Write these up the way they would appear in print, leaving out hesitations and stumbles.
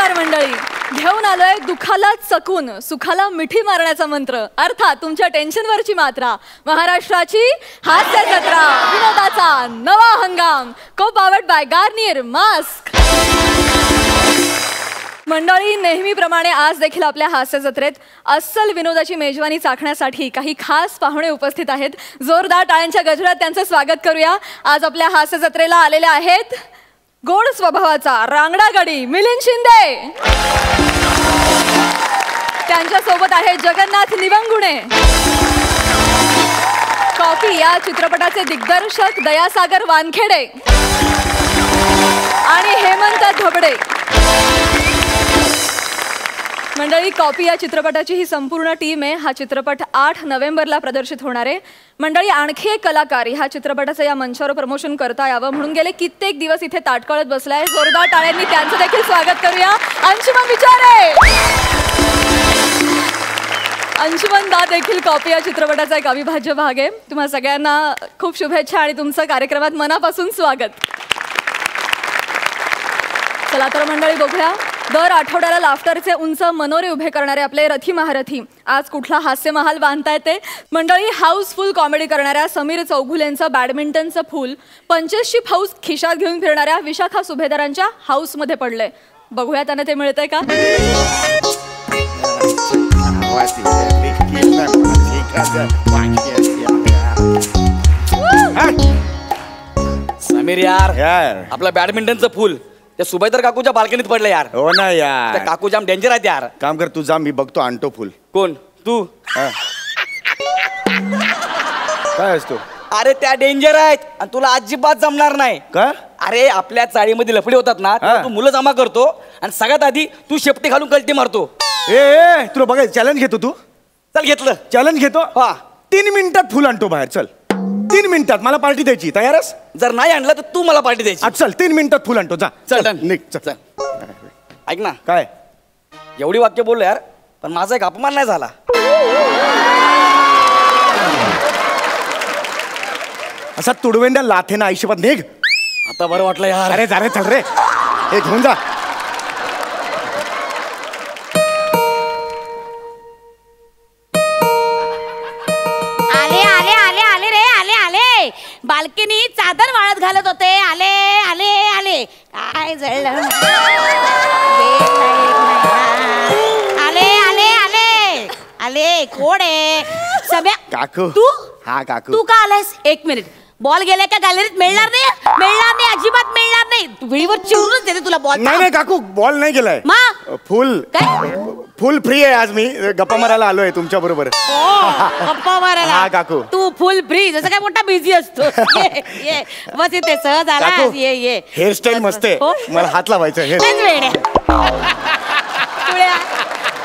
नमस्कार मंडळी, घेऊन आलोय दुःखाला चकून सुखाला मिठी मारण्याचा मंत्र, अर्थात तुमच्या टेन्शनवरची मात्रा. महाराष्ट्राची हास्य जत्रा, विनोदाचा नवा हंगाम, को पावर्ड बाय गार्नियर मास्क. मंडळी, नेहमीप्रमाणे आज देखील आपल्या हास्य जत्रेत अस्सल विनोदाची मेजवानी चाखण्यासाठी काही खास पाहुणे उपस्थित आहेत. जोरदार टाळ्यांच्या गजरात त्यांचं स्वागत करूया. आज आपल्या हास्य जत्रेला आलेले आहेत गोड स्वभावाचा रांगडा गडी मिलिंद शिंदे. त्यांच्यासोबत आहे जगन्नाथ निवंगुणे. कॉफी या चित्रपटाचे दिग्दर्शक दयासागर वानखेडे आणि हेमंत धबडे. मंडळी, कॉपी या चित्रपटाची ही संपूर्ण टीम आहे. हा चित्रपट 8 नोव्हेंबरला प्रदर्शित होणार आहे. मंडळी, आणखी एक कलाकार ह्या चित्रपटाचं या मंचावर प्रमोशन करता यावं म्हणून गेले कित्येक दिवस इथे ताटकळत बसलाय. जोरदार टाळ्यांनी त्यांचं देखील स्वागत करूया. अंशुमन विचारे. अंशुमन दा देखील कॉपी या चित्रपटाचा एक अविभाज्य भाग आहे. तुम्हा सगळ्यांना खूप शुभेच्छा आणि तुमचं कार्यक्रमात मनापासून स्वागत. चला तर मंडळी, बघूया दर आठवड्याला लाफ्टरचे उंच मनोरे उभे करणारे आपले रथी महारथी आज कुठला हास्य महाल बांधता येते. मंडळी, हाऊसफुल कॉमेडी करणाऱ्या समीर चौघुलेंचं बॅडमिंटनचं फूल 85 हाऊस खिशात घेऊन फिरणाऱ्या विशाखा सुभेदारांच्या हाऊसमध्ये पडलंय. बघूया त्यांना ते मिळतंय का. समीर यार आपलं बॅडमिंटनचं फूल त्या सुभेदार काकूच्या बाल्कनीत पडलं यार. हो ना यार, त्या काकू जाम डेंजर आहेत यार. काम कर तू, जा मी बघतो आणतो फुल. कोण तू? काय असतो? अरे त्या डेंजर आहेत आणि तुला अजिबात जमणार नाही का? अरे आपल्या चाळीमध्ये लफडे होतात ना, तू मुलं जमा करतो आणि सगळ्यात आधी तू शेपटी घालून कल्टी मारतो. ए तुला बघायचं चॅलेंज घेतो तू. चल घेतलं चॅलेंज घेतो. हा 3 मिनिटात फुल आणतो बाहेर. चल 3 मिनिटात मला पार्टी द्यायची. तयारच? जर नाही आणलं तर तू मला पार्टी द्यायची. चल 3 मिनिटात फुल आणतो. जा चल निघ. चल ऐक ना, काय एवढी वाक्य बोललो यार, पण माझा एक अपमान नाही झाला. असा तुडवेंड्या लाथे ना आयुष्यात. निघ आता बरं वाटलं यार. अरे जा रे, चल रे, हे घेऊन जा. बाल्कनी चादर वाळत घालत होते. आले आले आले काय जळलं. आले आले आले आले कोण आहे? सगळ्या काकू. तू? हा काकू. तू का आलास? 1 मिनिट. बॉल गेलाय का गॅलरीत? मिळणार नाही, मिळणार नाही, अजिबात मिळणार नाही. विळीवर चिरूनच देते तुला बॉल. नाही नाही काकू, बॉल नाही गेलाय. फुल काय? फुल फ्री आहे आज. मी गप्पा मारायला आलोय तुमच्या बरोबर. गप्पा मारायला? हा काकू. तू फुल फ्री, जसं काय मोठा बिझी असतो. ये बस इथे सहज आला. ये ये. हेअरस्टाईल मस्त आहे. मला हात लावायचं.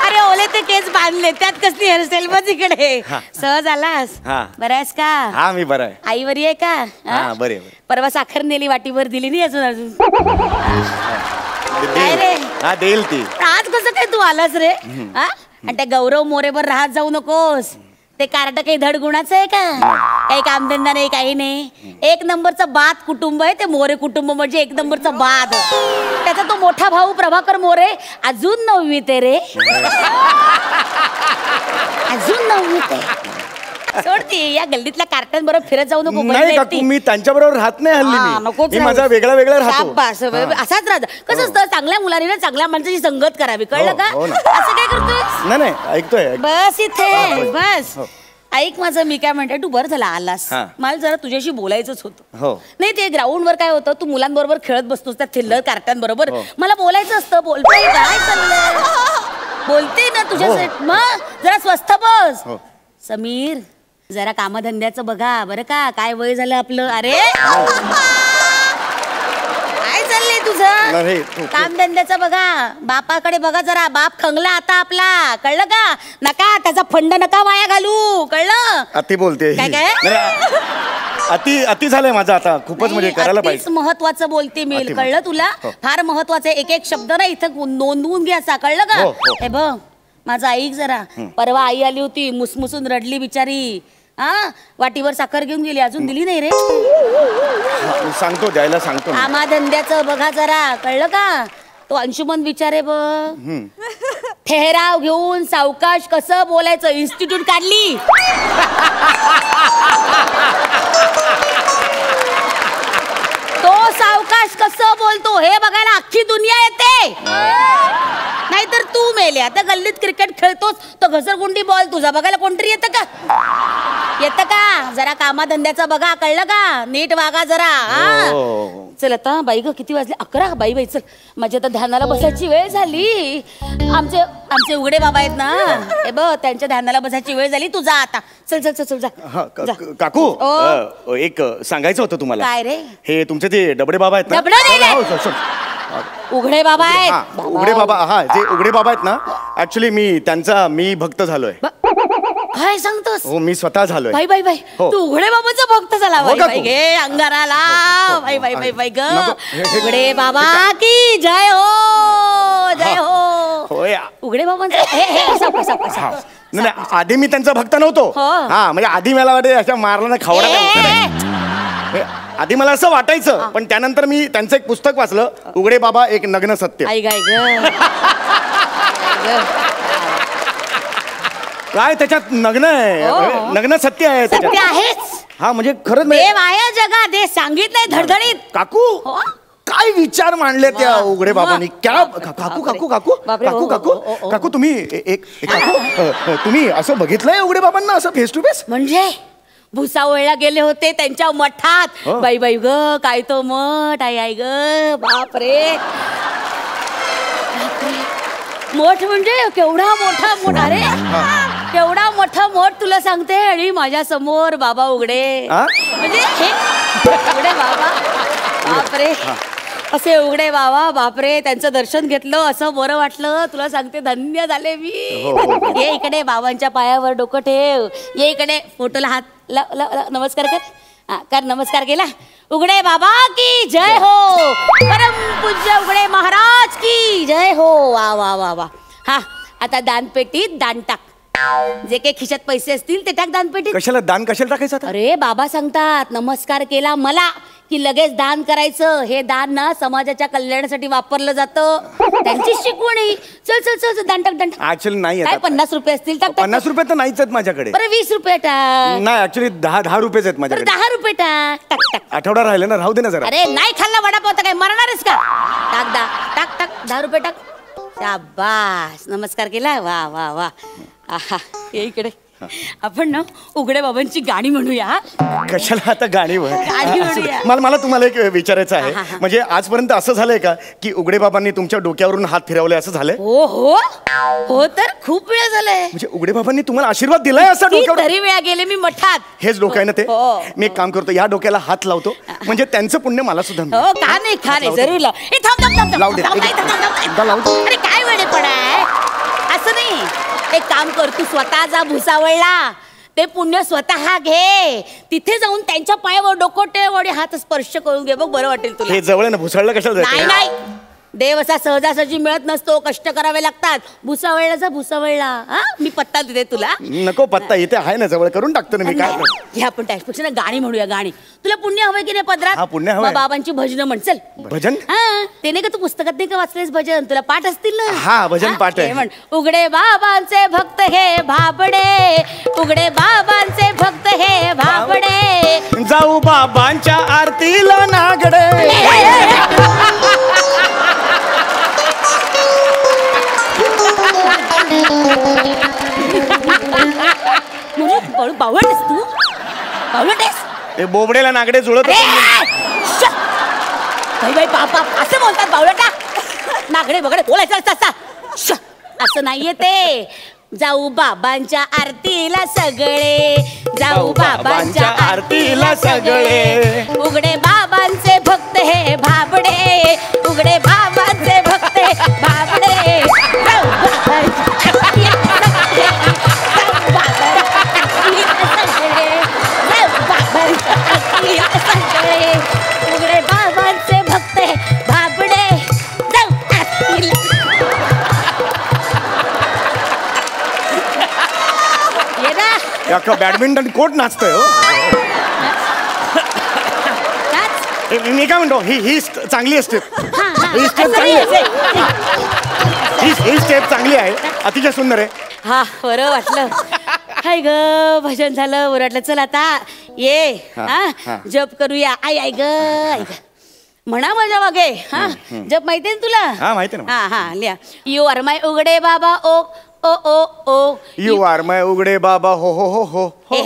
अरे ओले ते केस बांधले, त्यात कसली हेअरस्टाईल. बस इकडे. सहज आलास? बरं आहेस का? हा मी बरं आहे. आई बरी आहे का? हा बरे. परवा साखर नेली, वाटीवर दिली नाही अजून. काय रे? हा देईल ती. आज कसं काय तू आलास रे? आणि त्या गौरव मोरेवर राहत जाऊ नकोस. ते कार्ट काही धड गुणाचं आहे का? काही कामधंदा नाही, काही नाही. 1 नंबरचं बाद कुटुंब आहे ते मोरे कुटुंब. म्हणजे 1 नंबरचं बाद. त्याचा तो मोठा भाऊ प्रभाकर मोरे अजून 9वीत आहे रे. अजून 9वीत आहे. सोडती या गल्लीतल्या कार्टन बरोबर फिरत जाऊ नको. नाही काकू, मी त्यांच्या बरोबर राहत नाही हल्ली. मी माझा वेगळा वेगळा राहतो. असाच राहत. कसं असतं, चांगल्या मुलांनी ना चांगल्या माणसाची संगत करावी. कळलं का? असं काय करतोय? नाही नाही ऐकतोय. बस इथे बस. ऐक माझं, मी काय म्हणते, तू बरं झाला आलास. मला जरा तुझ्याशी बोलायचंच होतं. नाही ते ग्राउंडवर काय होतं, तू मुलांबरोबर खेळत बसतोस त्या थिल्लर कार्टांबरोबर. मला बोलायचं असतं. बोलतोय काय चाललंय? बोलते ना तुझ्यासाठी. मग जरा स्वस्थ बस. समीर, जरा कामधंद्याचं बघा बरं का. काय वय झालं आपलं. अरे काय चाललंय तुझं? कामधंद्याचं बघा. बापाकडे बघा जरा. बाप खंगला आता आपला. कळलं का? नका त्याचा फंड नका वाया घालू. कळलं? अति बोलते. काय काय अति झालंय माझं आता. खूपच म्हणजे करायला पाहिजे. महत्वाचं बोलते मी. कळलं तुला? फार महत्वाचं आहे. एक एक शब्द ना इथं नोंदवून घ्यायचा. कळलं का? हे बघ माझं ऐक जरा. परवा आई आली होती, मुसमुसून रडली बिचारी. वाटीवर साखर घेऊन गेली, अजून दिली नाही रे. सांगतो द्यायला सांगतो. कामाधंद्याचं बघा जरा. कळलं का? तो अंशुमन विचारे ब ठहराव घेऊन सावकाश कसं बोलायचं इन्स्टिट्यूट काढली. तो सावकाश कसं बोलतो हे बघायला अख्खी दुनिया येते. नाहीतर तू मेले आता गल्लीत क्रिकेट खेळतोस तो घसरगुंडी बॉल तुझा बघायला कोणतरी येतं का? येतं का? जरा कामाधंद्याचा बघा, कळलं का? नीट वागा जरा. चल आता बाई ग किती वाजले? 11. बाई बाई चल माझ्या आता ध्यानाला बसायची वेळ झाली. आमचे उघडे बाबा आहेत ना हे बघ त्यांच्या ध्यानाला बसायची वेळ झाली. तू जा आता. चल चल चल चल जा. काकू एक सांगायचं होतं तुम्हाला. काय रे? हे तुमचे ते डबडे बाबा आहेत ना? डबडे नाही. उघडे बाबा आहेत. उघडे बाबा. हा जे उघडे बाबा आहेत ना ऍक्च्युली मी भक्त झालोय. काय सांगतोस? हो मी स्वतः झालोय. बाई बाई बाई हो. तू उघडे बाबाचा भक्त झाला. बाई बाई घे अंगाराला. बाई बाई बाई बाई ग उघडे बाबा की जय हो. जय हो. उघडे बाबांचा नाही आधी मी त्यांचा भक्त नव्हतो. हा म्हणजे आधी मला वाटे अशा मारला ना खावडा. आधी मला असं वाटायचं पण त्यानंतर मी त्यांचं एक पुस्तक वाचलं उघडे बाबा एक नग्न सत्य. काय त्याच्यात नग्न आहे. नग्न सत्य आहे सत्य आहेच. हा म्हणजे खरंच देव आहे जगात हे सांगितलंय धडधडीत. काकू काय विचार मांडले त्या उघडे बाबांनी. क्या काकू काकू काकू काकू काकू काकू तुम्ही एक काकू तुम्ही असं बघितलंय उघडे बाबांना असं फेस टू फेस? म्हणजे भुसावळला गेले होते त्यांच्या मठात. बाई बाई ग काय तो मठ आई आई ग. बापरे मठ म्हणजे केवढा मोठा मठ. अरे केवढा मोठा मठ तुला सांगते. आणि माझ्या समोर बाबा उघडे म्हणजे हे उघडे बाबा. बापरे असे उघडे बाबा. बापरे त्यांचं दर्शन घेतलं असं बरं वाटलं. तुला सांगते धन्य झाले मी. ये इकडे बाबांच्या पायावर डोकं ठेव. ये इकडे फोटोला हात नमस्कार कर. नमस्कार केला. उघडे बाबा की जय हो. परम पूज्य उघडे महाराज की जय हो. वा वा वा वा. हा आता दानपेटीत दान टाक. जे काही खिशात पैसे असतील ते टाक दानपेटीत. कशाला दान कशाला टाकायचं? अरे बाबा सांगतात नमस्कार केला मला की लगेच दान करायचं. हे दान ना समाजाच्या कल्याणासाठी वापरलं जातं. त्यांची शिकवणी. चल चल चल दान टाक दान टाक. ऍक्च्युअली नाही काय 50 रुपये असतील टाक. 50 रुपये तर नाहीच आहेत माझ्याकडे. बरं 20 रुपये टाक. नाही ऍक्च्युली 10 रुपयेच आहेत माझ्याकडे. 10 रुपये टाक. टाक टाक. आठवडा राहिले ना राहू दे ना जरा. अरे नाही खाल्ला वडापाव तर काय मरणारच का? टाक टाक टाक 10 रुपये टाक. शाबास नमस्कार केला. वा वा वा. आहा ये इकडे. आपण ना उघडे बाबांची गाणी म्हणूया. कशाला आता गाणी म्हणूया. मला तुम्हाला एक विचारायचं आहे. म्हणजे आजपर्यंत असं झालंय का की उघडे बाबांनी तुमच्या डोक्यावरून हात फिरवले असं झालंय? हो हो हो तर खूप वेळा झालंय. म्हणजे उघडे बाबांनी तुम्हाला आशीर्वाद दिलाय असं डोक्यावर? तरी वेळा गेले मी मठात. हेच डोकं आहे ना ते. मी एक काम करतो या डोक्याला हात लावतो म्हणजे त्यांचं पुण्य मला सुद्धा. हो का नाही खा नाही जरूर लाव. लावू दे. अरे काय वेळे पडाय असं नाही. एक काम कर तू स्वतः जा भुसावळला. ते पुण्य स्वतः घे. तिथे जाऊन त्यांच्या पायावर डोकं ठेव आणि हात स्पर्श करून घे बघ बरं वाटेल तुला. हे जवळ ना भुसावळला कशाला नाही नाही देव असा सहजासहजी मिळत नसतो. कष्ट करावे लागतात. भुसावळला जा भुसावळला. हा मी पत्ता देते तुला. नको पत्ता इथे आहे ना जवळ करून टाकतो ना मी. काय हे आपण त्यापेक्षा ना गाणी म्हणूया. गाणी तुला पुण्य हवंय की नाही पदरात? हा पुण्य हवंय. बाबांची भजन म्हण. चल भजन. हा ते नाही का तू पुस्तकात नाही का वाचलेस भजन? तुला पाठ असतील ना? हा भजन पाठ आहे. म्हण उघडे बाबांचे भक्त हे भाबडे. उघडे बाबांचे भक्त हे भाबडे. जाऊ बाबांच्या आरतीला नागडे. बावळटेस तू? बावळटेस? ते बोबडेला नागडे जुळत. बाई बाई बापा असं बोलतात बावळटा. नागडे बगडे बोलायचं असं असं नाहीये ते. जाऊ बाबांच्या आरतीला सगळे. जाऊ बाबांच्या आरतीला सगळे. उघडे बाबांचे भक्त हे भाबडे. उघडे बाबांचे भक्त हे भाबडे. उघडे बाबांचे भक्त हे भाबडे. बॅडमिंटन कोर्ट नाचतोय हो. मी काय म्हणतो ही चांगली असते. ही स्टेप चांगली आहे. ही स्टेप चांगली आहे, अतिशय सुंदर आहे. हा बरं वाटलं. हाय ग भजन झालं, बरं वाटलं. चल आता ये हा जप करूया. आई आई ग आई ग म्हणा माझ्या मागे. हा जप माहितीये ना तुला? हा माहिती ना. हा हा लिहा. यू आर माय उघडे बाबा ओ ओ ओ ओ. यू आर माय उघडे बाबा हो हो हो हो हो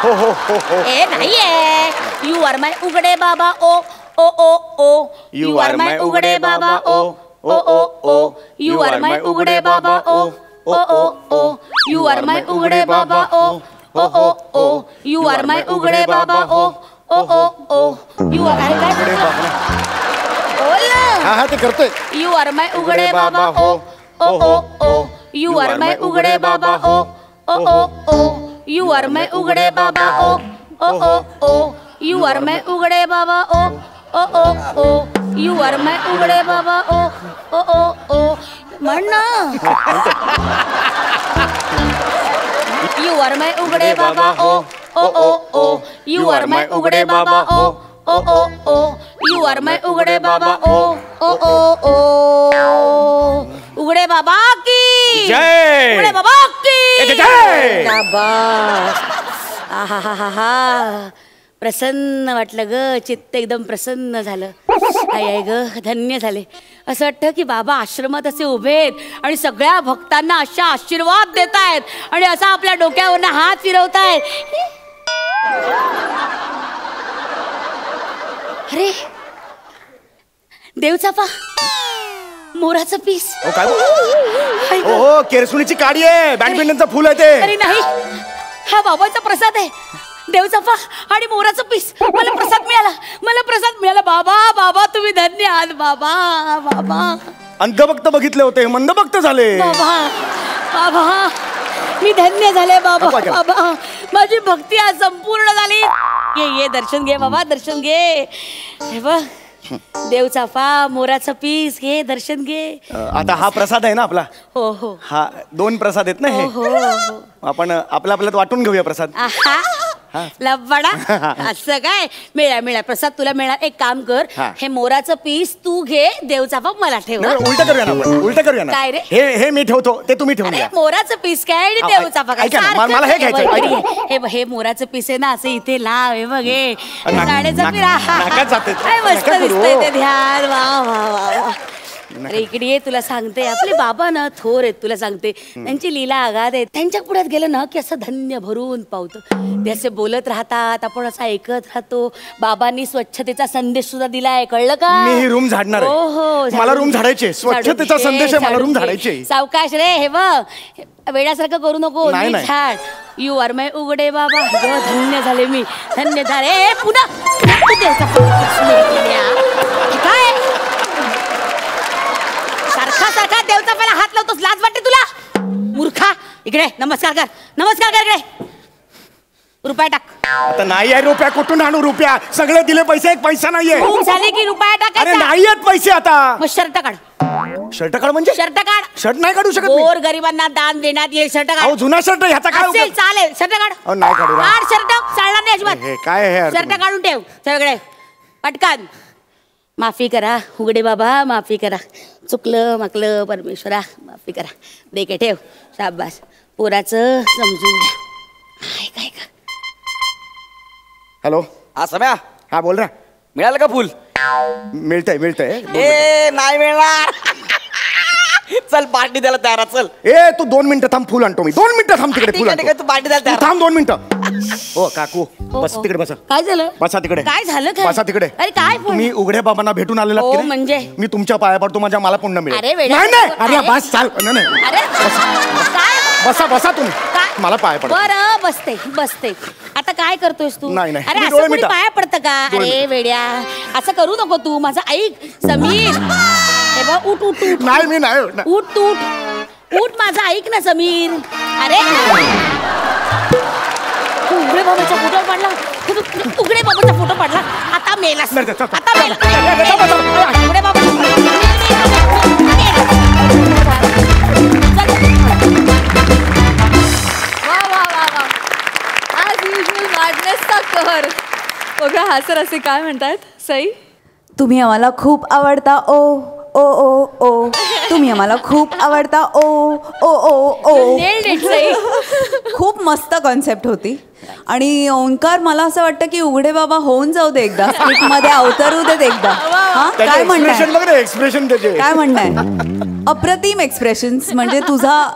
हो हो हो. ए नाहीये. यू आर माय उघडे बाबा ओ ओ ओ ओ. यू आर माय उघडे बाबा ओ ओ ओ ओ. यू आर माय उघडे बाबा ओ ओ ओ ओ. यू आर माय उघडे बाबा ओ ओ ओ ओ. यू आर माय उघडे बाबा ओ ओ ओ ओ. यू आर उघडे बाबा. बोल ना. हा ते करतोय. यू आर माय उघडे बाबा ओ ओ ओ ओ. यू आर माय उघडे बाबा ओ ओ ओ ओ. यू आर माय उघडे बाबा ओ ओ ओ ओ. यू आर माय उघडे बाबा ओ ओ ओ ओ. यू आर माय उघडे बाबा ओ ओ ओ ओ. म्हण ना. यू आर माय उघडे बाबा ओ ओ ओ ओ. यू आर माय उघडे बाबा ओ ओ ओ ओ. यू आर माय उघडे बाबा ओ ओ ओ ओ. उघडे बाबा की जय. उघडे बाबा की जय. शाबास. आहा हा हा हा. प्रसन्न वाटलं ग, चित्त एकदम प्रसन्न झालं. आई आई ग धन्य झाले. असं वाटतं की बाबा आश्रमात असे उभे आहेत आणि सगळ्या भक्तांना अशा आशीर्वाद देत आहेत आणि असा आपल्या डोक्यावरनं हात फिरवतायत. अरे देवचाफा, मोराचं पीस. काय हो केरसुणीची काडी आहे, बॅडमिंटनचं फुल आहे ते. अरे नाही, हा बाबाचा प्रसाद आहे. देवचाफा आणि मोराचं पीस. मला प्रसाद मिळाला, मला प्रसाद मिळाला. बाबा बाबा तुम्ही धन्य आहात बाबा. बाबा अंधभक्त बघितले होते, मंदभक्त झाले. बाबा बाबा मी धन्य झाले बाबा. बाबा माझी भक्ती आज संपूर्ण झाली. ये ये दर्शन घे बाबा, दर्शन घे. हे बघ देवचाफा मोराचं पीस घे, दर्शन घे. आता हा प्रसाद आहे ना आपला. हो हो हा 2 प्रसाद आहेत ना हे. हो हो. आपण आपल्यात वाटून घेऊया प्रसाद. आहा लबाडा. असं काय मिळा मिळा प्रसाद तुला मिळणार. एक काम कर, हे मोराचं पीस तू घे, देवचाफा मला ठेव. उलट करूया ना आपण, उलट करूया ना. काय रे? हे मी ठेवतो, ते तुम्ही ठेवून घ्या. मोराचं पीस काय आणि देवचाफा काय? मला हे घ्यायचं. हे मोराचं पीस आहे ना, असं इथे लाव. हे बघ हे साडेचा नाकात जाते. काय मस्त दिसतंय ते. ध्यान. वा वा वा. अरे इकडे ये, तुला सांगते आपले बाबा ना थोर आहेत. तुला सांगते त्यांची लीला आगाध आहे. त्यांच्या पुढ्यात गेलं ना की असं धन्य भरून पावतं. ते असे बोलत राहतात, आपण असं ऐकत राहतो. बाबांनी स्वच्छतेचा संदेश सुद्धा दिलाय, कळलं का? मी रूम झाडणार आहे. हो हो मला रूम झाडायचे. स्वच्छतेचा संदेश आहे, मला रूम झाडायचे. सावकाश रे. हे बघ वेड्यासारखं करू नको. झाड. यू आर माय उघडे बाबा. धन्य झाले मी, धन्य झाले. पुन्हा काय सारखा सारखा देवचाफाला हात लावतोस, लाज वाटते तुला? मूर्खा इकडे नमस्कार कर, नमस्कार कर इकडे. रुपया टाक. आता नाही आहे रुपया, कुठून आणू रुपया? सगळे दिले पैसे, एक पैसा नाहीये. खूप झाले की रुपया टाक. अरे नाही आहेत पैसे आता. मग शर्ट काढ. शर्ट काढ म्हणजे? शर्ट काढ. शर्ट नाही काढू शकत. गोर गरिबांना दान देण्यात येईल. शर्ट काढ. अहो जुना शर्ट, ह्याचा काय असेल चालेल. शर्ट काढ. नाही काढू. काढ शर्ट, चालणार नाही अजिबात. हे काय आहे? शर्ट काढून ठेव सगळे पटकन. माफी करा उघडे बाबा, माफी करा. चुकलं माकलं परमेश्वरा, माफी करा. दे के ठेव. शाबास. पोराचं समजून घ्या. काय का? हॅलो. हा सम्या. हा बोल ना. मिळालं का फुल? मिळतंय मिळतंय. ए नाही मिळणार. चल पार्टी द्यायला तयार. चल ए तू 2 मिनिटं थांब, फुल आणतो मी. 2 मिनिटं थांब, तिकडे फुल आणतो. तू पार्टी द्यायला तयार. थांब 2 मिनिटं. हो काकू बस तिकडे बसा. काय झालं? बसा तिकडे. काय झालं? काय बसा तिकडे. अरे काय तुम्ही उघड्या बाबांना भेटून आलेला हो, म्हणजे? मी तुमच्या पाया पडतो, माझ्या मला पुण्य मिळेल. अरे वेड्या. नाही नाही. अरे बस चाल. नाही अरे काय? बसा बसा तुम्ही. काय? मला पाया पडतो. बरं बसते बसते. आता काय करतोयस तू? नाही, नाही. अरे मी असं डोळे कोणी मिटा. पाया पडतं का? अरे वेड्या असं करू नको तू. माझं ऐक समीर. हे बघ उठ उठ उठ. नाही मी नाही. उठ उठ उठ माझं ऐक ना समीर. अरे तू उघडे बाबाचा फोटो पाडला. उघडे बाबाचा फोटो पाडला. आता मेलास. आता मेला. उघडे बाबा. वा वा वा वा. ॲज युजल मॅडनेसचा कहर. बघा हा सर असे काय म्हणतात सई? तुम्ही आम्हाला खूप आवडता ओ ओ ओ ओ, तुम्ही आम्हाला खूप आवडता ओ ओ ओ ओ. खूप मस्त कॉन्सेप्ट होती. आणि ओंकार मला असं वाटतं की उघडे बाबा होऊन जाऊ दे एकदा, स्किट मध्ये अवतरू देत एकदा. हा काय म्हणणं, एक्सप्रेशन त्याचे काय म्हणणं, अप्रतिम एक्सप्रेशन्स. म्हणजे तुझा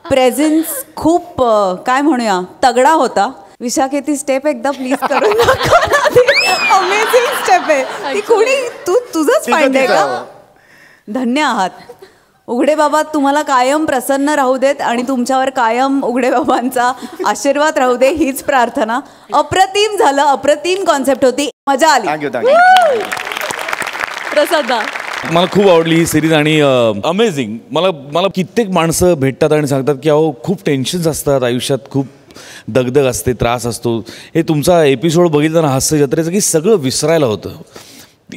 प्रेझेन्स खूप काय म्हणूया तगडा होता. विशाखे ती स्टेप एकदा प्लीज करून अमेझिंग स्टेप आहे ती. कोणी तुझंच फाइंड आहे का? धन्य आहात उघडे बाबा. तुम्हाला कायम प्रसन्न राहू देत आणि तुमच्यावर कायम उघडे बाबांचा आशीर्वाद राहू दे हीच प्रार्थना. अप्रतिम झालं, अप्रतिम कॉन्सेप्ट होती, मजा आली. थँक्यू. प्रसाद मला खूप आवडली ही सिरीज आणि अमेझिंग. मला कित्येक माणसं भेटतात आणि सांगतात की अहो खूप टेन्शन्स असतात आयुष्यात, खूप दगदग असते, त्रास असतो. हे तुमचा एपिसोड बघितला ना हास्य जत्रेचं की सगळं विसरायला होतं.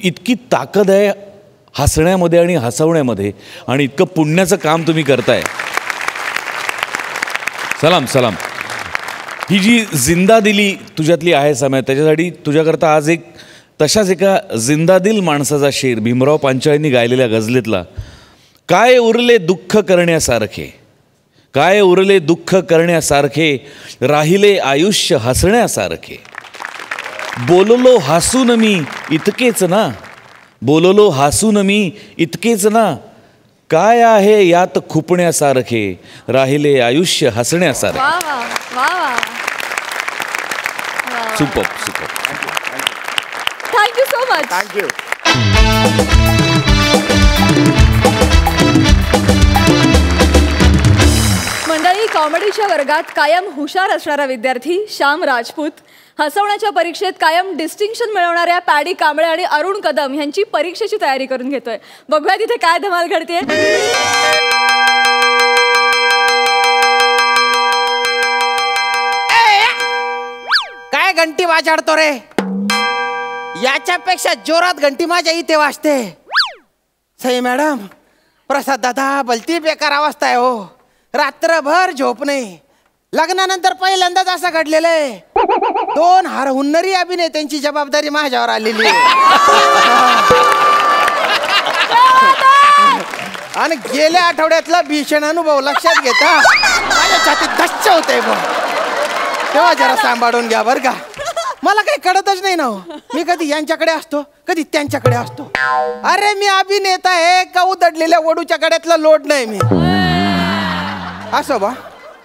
इतकी ताकद आहे हसण्यामध्ये आणि हसवण्यामध्ये आणि इतकं पुण्याचं काम तुम्ही करताय. सलाम सलाम. ही जी जिंदा दिली तुझ्यातली आहे समय, त्याच्यासाठी तुझ्याकरता आज एक तशाच एका जिंदादिल माणसाचा शेर भीमराव पांचाळींनी गायलेल्या गझलेतला, काय उरले दुःख करण्यासारखे, काय उरले दुःख करण्यासारखे, राहिले आयुष्य हसण्यासारखे. बोललो हसून मी इतकेच ना, बोललो हसून मी इतकेच ना, काय आहे यात खुपण्यासारखे, राहिले आयुष्य हसण्यासारखे. Super super. Thank you so much. Thank you. मंडळी, कॉमेडीच्या वर्गात कायम हुशार असणारा विद्यार्थी श्याम राजपूत, हसवण्याच्या परीक्षेत कायम डिस्टिंक्शन मिळवणाऱ्या पॅडी कांबळे आणि अरुण कदम यांची परीक्षेची तयारी करून घेतोय. बघूया तिथे काय धमाल घडते. काय घंटी वाजाडतो रे? याच्यापेक्षा जोरात घंटी माझ्या इथे वाजते. सई मॅडम, प्रसाद दादा, भलती बेकार अवस्था आहे हो. रात्रभर झोप नाही. लग्नानंतर पहिल्यांदाच असं घडलेलं आहे. 2 हुन्नरी अभिनेत्यांची जबाबदारी माझ्यावर आलेली आहे. आणि गेल्या आठवड्यातला भीषण अनुभव लक्षात घेता माझ्या छातीत धस्स होते. तेव्हा जरा सांभाळून घ्या बरं का. मला काही कळतच नाही ना हो. मी कधी यांच्याकडे असतो, कधी त्यांच्याकडे असतो. अरे मी अभिनेता आहे का उदडलेल्या वडूच्या गड्यातला लोड नाही मी. असो बा,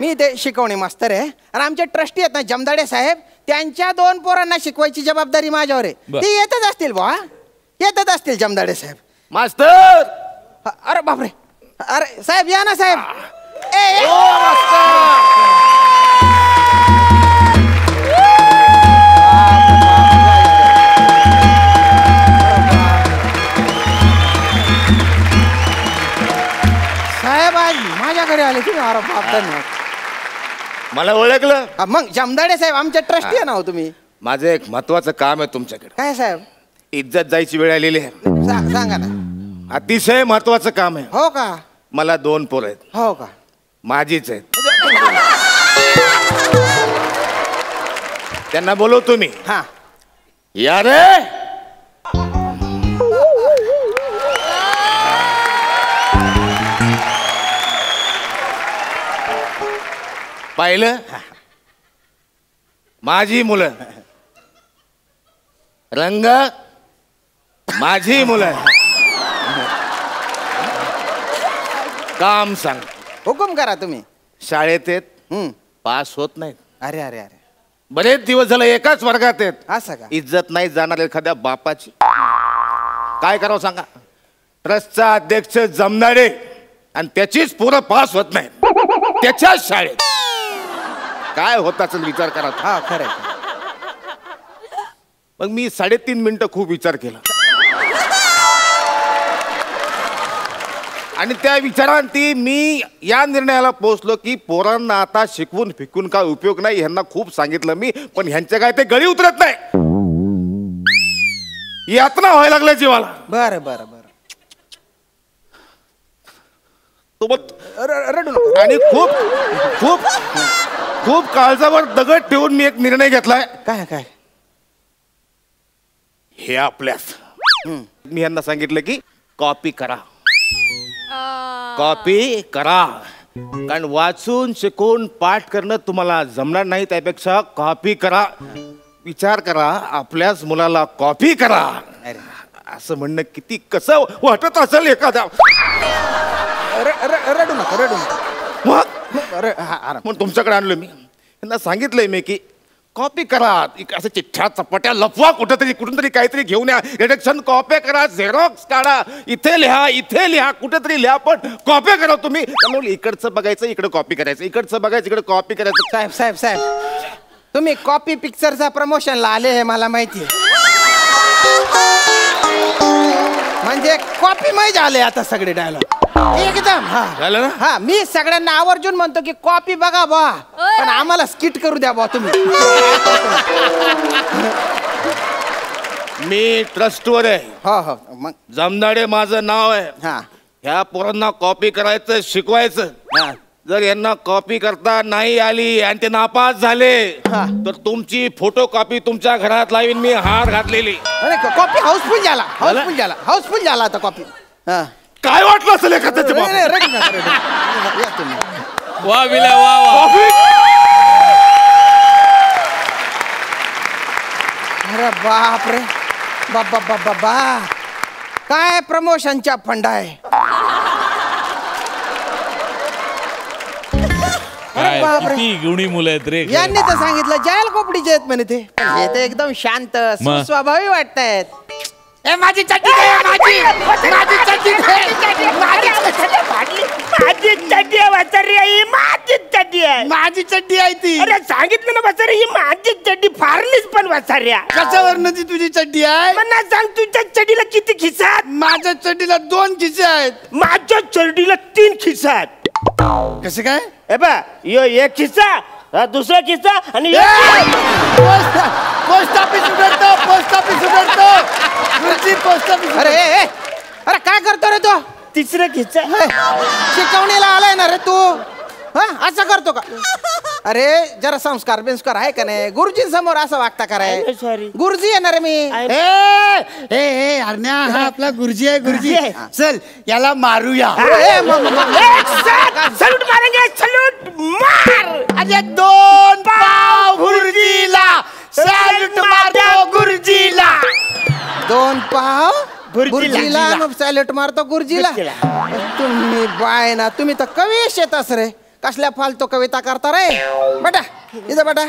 मी ते शिकवणे मास्तर आहे आणि आमचे ट्रस्टी आहेत ना जमदाडे साहेब, त्यांच्या 2 पोरांना शिकवायची जबाबदारी माझ्यावर आहे. ते येतच असतील बा, येतच असतील जमदाडे साहेब. मास्तर. अरे बापरे, अरे साहेब या ना साहेब. साहेब आज माझ्याकडे आले तुम्ही. अरे बाप धन्यवाद. मला ओळखलं? मग जमदाडे साहेब आमचे ट्रस्टी आहे ना हो तुम्ही. माझं एक महत्वाचं काम आहे तुमच्याकडे. काय साहेब? इज्जत जायची वेळ आलेली आहे. सांगा ना. अतिशय महत्वाचं काम आहे. हो का? मला 2 पोरं आहेत. हो का? माझीच आहेत. त्यांना बोलवतो मी. हा या रे. पाहिलं, माझी मुलं. रंग माझी मुलं. काम सांग. हुकुम करा तुम्ही. शाळेत आहेत, पास होत नाहीत. अरे अरे अरे, बरेच दिवस झाले एकाच वर्गात आहेत. असं का? इज्जत नाही जाणार एखाद्या बापाची. काय करावं सांगा. ट्रस्टचा अध्यक्ष जमनाडे आणि त्याचीच पोरं पास होत नाहीत त्याच्याच शाळेत. काय होताच विचार करा. हा खरं. मग मी 3.5 मिनिटं खूप विचार केला आणि त्या विचारांती मी या निर्णयाला पोहोचलो की पोरांना आता शिकवून फिकून काय उपयोग नाही. ह्यांना खूप सांगितलं मी, पण ह्यांच्या काय ते गळी उतरत नाही. यातना व्हायला लागल्या जीवाला. बरं बरं बरं. सोबत रडू नका. आणि खूप खूप खूप काळजावर दगड ठेवून मी एक निर्णय घेतलाय. काय काय? हे आपल्याच मी यांना सांगितलं की कॉपी करा, कॉपी करा. कारण वाचून शिकून पाठ करणं तुम्हाला जमणार नाही, त्यापेक्षा कॉपी करा. विचार करा, आपल्याच मुलाला कॉपी करा असं म्हणणं किती कसं वाटत असेल एखाद्या. रडू नका रडू नका. म्हणून तुमच्याकडे आणलं मी. त्यांना सांगितलंय मी की कॉपी करा, असं चिठ्ठ्या चपाट्या लपवा, कुठून तरी काहीतरी घेऊन या, रिडक्शन कॉपी करा, झेरॉक्स काढा, इथे लिहा कुठेतरी लिहा, पण कॉपी करा तुम्ही. त्यामुळे इकडचं बघायचं इकडे कॉपी करायचं, इकडचं बघायचं इकडे कॉपी करायचं. साहेब साहेब साहेब तुम्ही कॉपी पिक्चरचा प्रमोशनला आले हे मला माहिती. म्हणजे कॉपी मै झाले आता सगळे डायलॉग एकदम. झालं ना? हा मी सगळ्यांना आवर्जून म्हणतो की कॉपी बघा बा, पण आम्हाला स्किट करू द्या बा तुम्ही. मी ट्रस्टवर आहे. हो हो मग जमदाडे माझं नाव आहे. हा ह्या पोरांना कॉपी करायचं शिकवायचं. जर यांना कॉपी करता नाही आली आणि ते नापास झाले तर तुमची फोटो कॉपी तुमच्या घरात लावीन मी, हार घातलेली. अरे कॉपी हाऊसफुल झाला, हाऊसफुल झाला आता कॉपी. काय वाटलं असेल एखाद्याच्या बाबतीत? रडू नका, रडू नका. या तुम्ही. वा विला वा वा. अरे बाप रे, बाबा बाबा बा, काय प्रमोशनच्या फंड आहे. काय बापरे. किती गुणी मुलं आहेत रे. यांनी तर सांगितलं जायल कोपडीचे आहेत म्हणे ते. हे तर एकदम शांत सुस्वभावी वाटतायत. माझी चड्डी माझी चड्डी माझी चड्डी आहे ती. अरे सांगितलं ना बसारे, ही माझी चड्डी फारलीच पण बसाऱ्या. कशावरनं ती तुझी चड्डी आहे? मला सांग तुझ्या चड्डीला किती खिसात? माझ्या चड्डीला 2 खिसे आहेत. माझ्या चड्डीला 3 खिसात. कसं काय? हे बा, यो एक खिस्सा, हा दुसरा खिस्सा आणि पोस्ट ऑफिस उघडतो, पोस्ट ऑफिस उघडतो. Post office. अरे अरे काय करतो रे तू? तिसरा खिस्सा. शिकवणीला आलाय ना रे तू? हा असं करतो का? अरे जरा संस्कार बिंस्कार आहे का नाही? गुरुजींसमोर असं वागता कराय. सॉरी गुरुजी येणार मी. हरण्या हा आपला गुरुजी आहे. गुरुजी चल याला मारूया. सलूट मारेंगे, सलूट मार. अरे 2 पाव गुरुजीला, सॅल्यूट मारतो गुरुजीला. 2 पाव गुरुजीला. गुरुजीला, मग सॅल्यूट मारतो गुरुजीला. तुम्ही बाय ना, तुम्ही तर कवी शेतास रे. कसल्या फालतो कविता करता रे. बेटा इथं बेटा.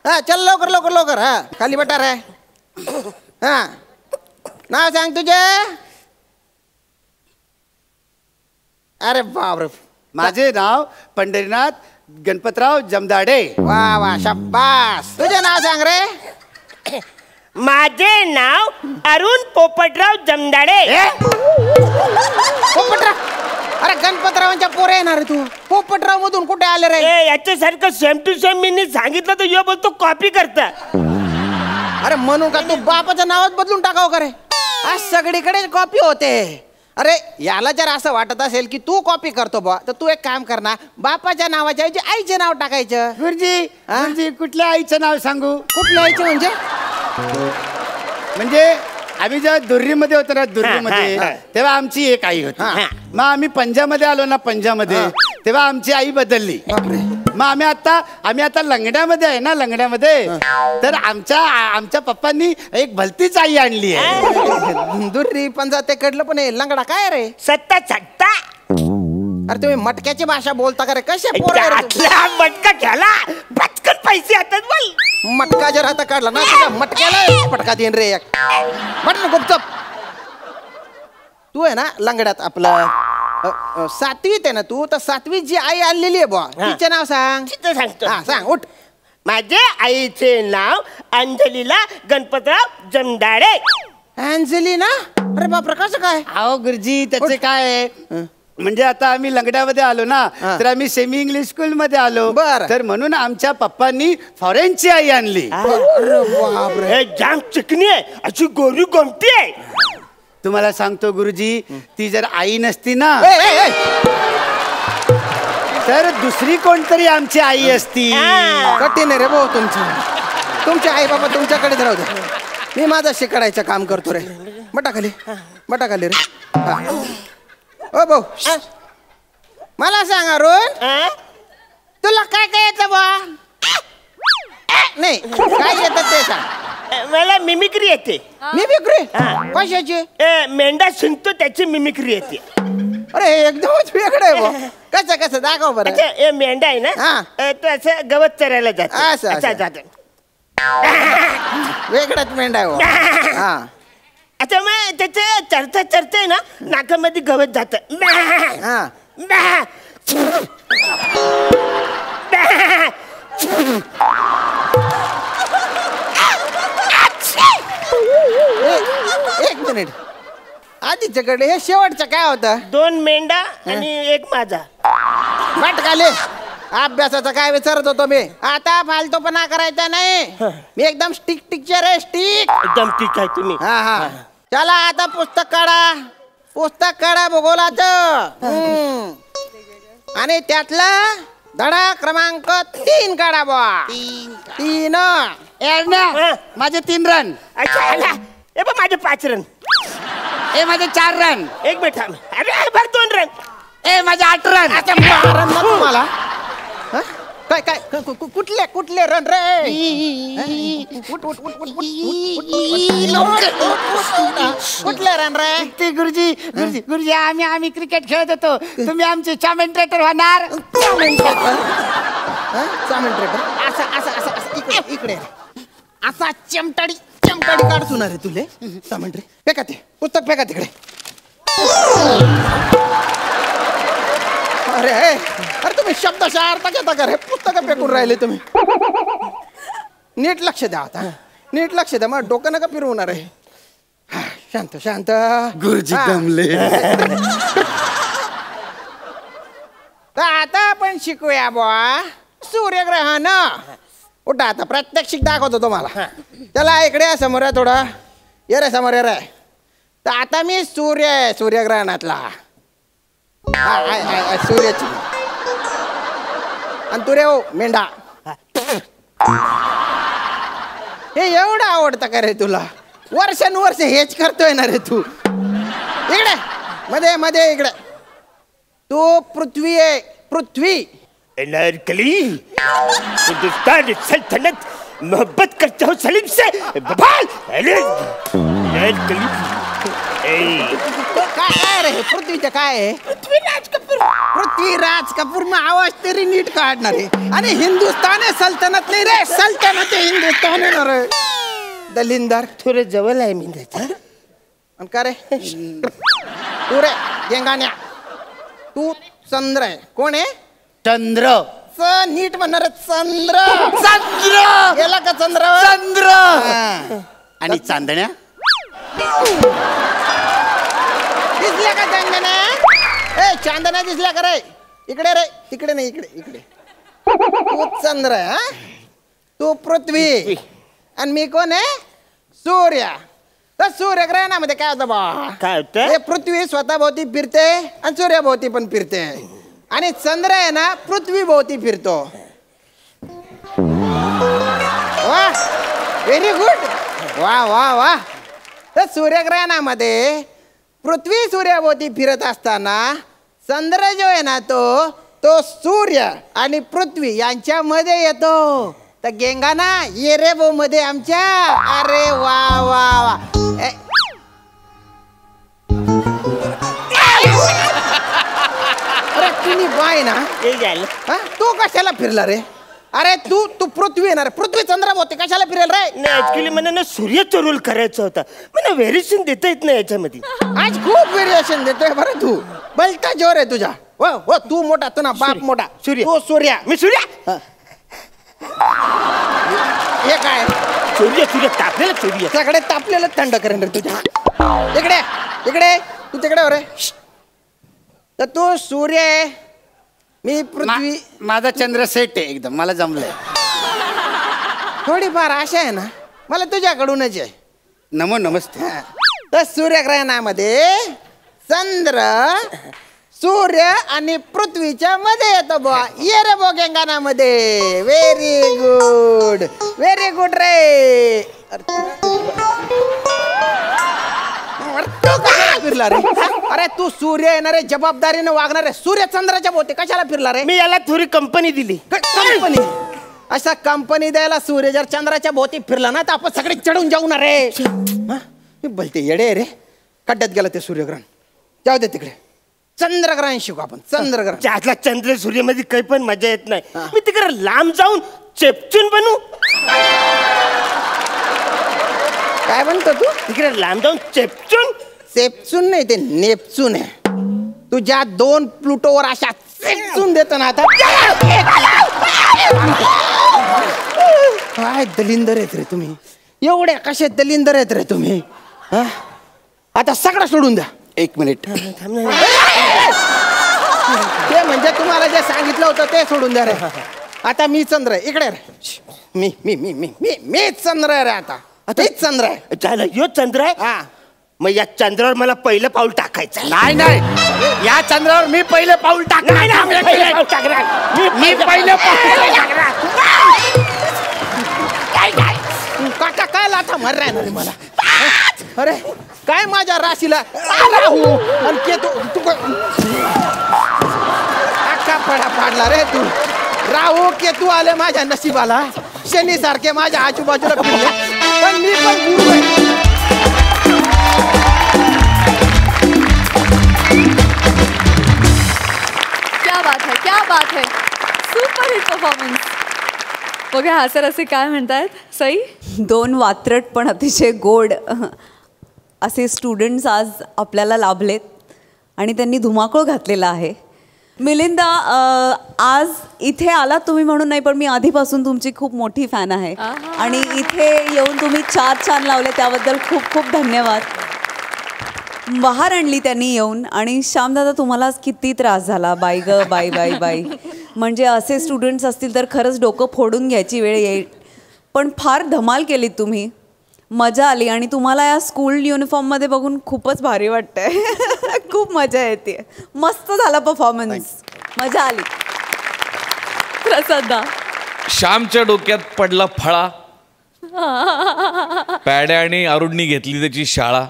हा चल लवकर लवकर लवकर. हा खाली बेटा रे. हा नाव सांग तुझे. अरे बापरे, माझे नाव पंढरीनाथ गणपतराव जमदाडे. वा वा शाबास. तुझे नाव सांग रे. माझे नाव अरुण पोपटराव जमदाडे. पोपटराव. अरे गणपतरावांच्या पोरे येणार तू. पोपटराव मधून कुठे आले रे? याच्यासारखं सेम टू सेम मी सांगितलं तर यो बोलतो कॉपी करता. अरे म्हणून का तू बापाचं नावच बदलून टाकाव का रे? आज सगळीकडे कॉपी होते. अरे याला जर असं वाटत असेल की तू कॉपी करतो बा, तर तू एक काम कर ना, बापाच्या नावाच्या ऐवजी आईचे नाव टाकायचं. गुरुजी कुठल्या आईचं नाव सांगू? कुठल्या आईचे म्हणजे? म्हणजे आम्ही जेव्हा दुर्रीमध्ये होतो ना, दुर्रीमध्ये तेव्हा आमची एक आई होती. मग आम्ही पंजामध्ये आलो ना, पंजामध्ये तेव्हा आमची आई बदलली. मग आम्ही आता लंगड्यामध्ये आहे ना, लंगड्यामध्ये तर आमच्या पप्पांनी एक भलतीच आई आणली आहे. दुर्री पंजा ते कडलं पण हे लंगडा काय रे? सत्ता सत्ता. अरे तुम्ही मटक्याची भाषा बोलता का रे? कसे मटका घ्याला पटकन पैसे येतात बोल. मटका जर आता काढला ना, तुझ्या मटक्याला पटका देईन रे. म्हटलं गुप्तप. तू आहे ना लंगड्यात आपलं 7वीत आहे ना तू, तर 7वीत जी आई आणलेली आहे बुवा, तिचे नाव सांग. सांगतो. हा सांग उठ. माझे आईचे नाव अंजलीला गणपतराव जमदाडे. अंजली ना? अरे बापरे, कसं काय? अहो गुरुजी त्याचे काय आहे, म्हणजे आता आम्ही लंगड्यामध्ये आलो ना, तर आम्ही सेमी इंग्लिश स्कूल मध्ये आलो. बरं. तर म्हणून आमच्या पप्पांनी फॉरेनची आई आणली. अरे बापरे. हे जाम चिकनी आहे, अशी गोरी गोमटी आहे. तुम्हाला सांगतो गुरुजी, ती जर आई नसती ना, तर दुसरी कोणतरी आमची आई असती. कठीण आहे रे भाऊ तुमचं. तुमचे आई बाबा तुमच्याकडे राहू दे. मी माझं शिकायचं काम करतो रे. बटा खाली. बटा खाली रे. ओ भाऊ मला सांग अरुण, तुला काय काय येतं बा? नाही काय येतं ते सांग. मला मिमिक्री येते. मिमिक्री कशाची? मेंढा शिंकतो त्याची मिमिक्री येते. अरे एकदमच वेगळं आहे बा. कसं कसं दाखव बरं. अच्छा, हे मेंढा आहे ना, तो असं गवत चरायला जातो. असं, अच्छा असं. जातो. वेगळाच मेंढा आहे बा. हा अच्छा, मग त्याचं चरता चरता ना नाकामध्ये गवत जात. हा एक मिनिट, आधीच्याकडे हे शेवटचं काय होतं? 2 मेंढा आणि 1 माझा. बटकाले अभ्यासाचा काय विचारत होतो मी. आता फालतूपणा करायचा नाही. मी एकदम स्टिक टीचर आहे, स्टिक. एकदम ठीक आहे तुम्ही. हा हा चला आता पुस्तक काढा भूगोलाचं. आणि त्यातला धडा क्रमांक 3 काढा बुवा. 3 माझे 3 रन. अच्छा आला. ए बा माझे 5 रन. ए माझे 4 रन. 1 मिनिट थांब. अरे भर 2 रन. ए माझे 8 रन. आता मारन ना तुम्हाला. हा? काय काय कुठले रन रे? कुठले रन रे? ते गुरुजी आम्ही क्रिकेट खेळत होतो. तुम्ही आमचे कमेंटेटर होणार. असं इकडे असा चमटाडी काढतो ना रे तुले. कमेंट्री फेका ते पुस्तक फेका तिकडे. अरे तुम्ही शब्दशः अर्थ घेता का रे? पुस्तकं फेकून राहिले तुम्ही. नीट लक्ष द्या आता, नीट लक्ष द्या. मग डोकं नका फिरवणार आहे. शांत शांत. गुरुजी दमले. तर आता आपण शिकूया बुवा सूर्यग्रहण. उठा आता प्रात्यक्षिक दाखवतो तुम्हाला. चला इकडे या समोर आहे थोडा. ये रे समोर ये रे. तर आता मी सूर्यग्रहणातला सूर्याची. आणि तू रे हो मेंढा. हे एवढं आवडतं का रे तुला? वर्षानुवर्ष हेच करतोय ना रे तू. इकडे मध्ये इकडे. तू पृथ्वी आहे. पृथ्वी अनारकली, हिंदुस्तान सल्तनत मोहब्बत करता हूँ सलीम से. बवाल. काय रे पृथ्वीचं काय आहे? पृथ्वीराज कपूर मग आवाज तरी नीट काढणार आहे. आणि हिंदुस्तान आहे सल्तनत नाही रे. सल्तनत आहे हिंदुस्तान आहे ना रे. दलिंदर थोडं जवळ आहे मी त्याच्या. आणि का रे तू रे गेंगाण्या, तू चंद्र आहे. कोण आहे? चंद्र. नीट म्हणणार चंद्र. गेला का चंद्र? आणि चांदण्या दिसल्या का चांदण्या? चांदण्या दिसल्या का रे? इकडे रे. तिकडे नाही, इकडे. तू चंद्र आहे. हा तू पृथ्वी. आणि मी कोण आहे? सूर्य. तर सूर्यग्रहणामध्ये काय होतं बा? काय होतं? हे पृथ्वी स्वतः भोवती फिरते आणि सूर्याभोवती पण फिरते. आणि चंद्र आहे ना पृथ्वी भोवती फिरतो. वा व्हेरी गुड. वा. तर सूर्यग्रहणामध्ये पृथ्वी सूर्याभोवती फिरत असताना चंद्र जो आहे ना तो सूर्य आणि पृथ्वी यांच्यामध्ये येतो. तर गेंगाना ये रे बो मध्ये आमच्या. अरे वा. अरे तुम्ही बाय ना. हे झालं. तू कशाला फिरला रे? अरे तू पृथ्वी येणार. पृथ्वी चंद्राभोवती कशाला फिरेल रे? नाही ऍक्च्युली मला ना सूर्याचा रोल करायचा होता. मला व्हेरिएशन देता येत नाही याच्यामध्ये. आज खूप व्हेरिएशन देतोय बरं तू. बलता जोर आहे तुझा. हो तू मोठा, तू ना बाप मोठा. सूर्य. मी सूर्य. हे काय? सूर्य तापलेला सूर्य. सगळे तापलेलं थंड करेन रे तुझ्या. इकडे तू तिकडे हो रे. तर तू सूर्य आहे, मी पृथ्वी. माझा चंद्र सेट आहे एकदम. मला जमलंय. थोडीफार आशा आहे ना मला तुझ्याकडूनच आहे. नमस्ते. तर सूर्यग्रहणामध्ये चंद्र सूर्य आणि पृथ्वीच्या मध्ये येतो बुवा. ये रे बो गेंगाणामध्ये. व्हेरी गुड रे. तू कशाला फिरला रे? अरे तू सूर्य येणारे जबाबदारीने वागणारे सूर्यचंद्राच्या भोवती कशाला फिरला रे? मी याला थोडी कंपनी दिली. कंपनी अशा कंपनी द्यायला सूर्य जर चंद्राच्या भोवती फिरला ना तर आपण सगळे चढून जाऊ ना रे. बोलते येडे रे, खड्ड्यात गेलं ते सूर्यग्रहण. जाऊ दे तिकडे, चंद्रग्रहण शिकू आपण. चंद्रग्रहण त्यातला चंद्र सूर्यमध्ये काही पण मजा येत नाही. मी तिकडे लांब जाऊन चेपचून बनू. काय म्हणतो तू? तिकडे लांब जाऊन चेपचून. सेप्चून नाही, ते नेपचून आहे. तुझ्या 2 प्लुटोवर अशा सेप्चून देतो ना आता. काय दलिंदर आहेत रे तुम्ही, एवढे कसे दलिंदर आहेत रे तुम्ही. आता सगळं सोडून द्या. 1 मिनिट. ते म्हणजे तुम्हाला जे सांगितलं होतं ते सोडून द्या रे. आता मी चंद्र आहे, इकडे रे. मी मी मी मी मी मी चंद्र आहे रे. आता मीच चंद्र आहे. झालं यो चंद्र आहे. मग या चंद्रावर मला पहिलं पाऊल टाकायचं. नाही नाही, या चंद्रावर मी पहिले पाऊल टाकणार. मी पहिले पाऊल टाकणार. काका काय लाथा मार राहणार रे मला. अरे काय माझ्या राशीला राहू आणि केतू तू अख्खा पडा पाडला रे तू. राहू केतू आले माझ्या नशिबाला, शनी सारखे माझ्या आजूबाजूला फिरले. पण मी पण गुरु आहे. क्या बात है, क्या बात है. Super hit performance. बघा हास्यरसिक काय म्हणतायत. सई 2 वात्रट पण अतिशय गोड असे स्टुडंट्स आज आपल्याला लाभलेत आणि त्यांनी धुमाकूळ घातलेला आहे. मिलिंदा, आज इथे आलात तुम्ही म्हणून नाही, पण मी आधीपासून तुमची खूप मोठी फॅन आहे आणि इथे येऊन तुम्ही 4 छान लावले त्याबद्दल खूप खूप धन्यवाद. बहार आणली त्यांनी येऊन. आणि श्यामदादा तुम्हाला किती त्रास झाला. बाई ग बाई बाई बाई. म्हणजे असे स्टुडंट्स असतील तर खरंच डोकं फोडून घ्यायची वेळ येईल. पण फार धमाल केलीत तुम्ही, मजा आली. आणि तुम्हाला या स्कूल युनिफॉर्ममध्ये बघून खूपच भारी वाटतंय. खूप मजा येते. मस्त झाला परफॉर्मन्स, मजा आली. प्रसादा श्यामच्या डोक्यात पडला फळा, पॅड्या आणि आरुडनी घेतली त्याची शाळा,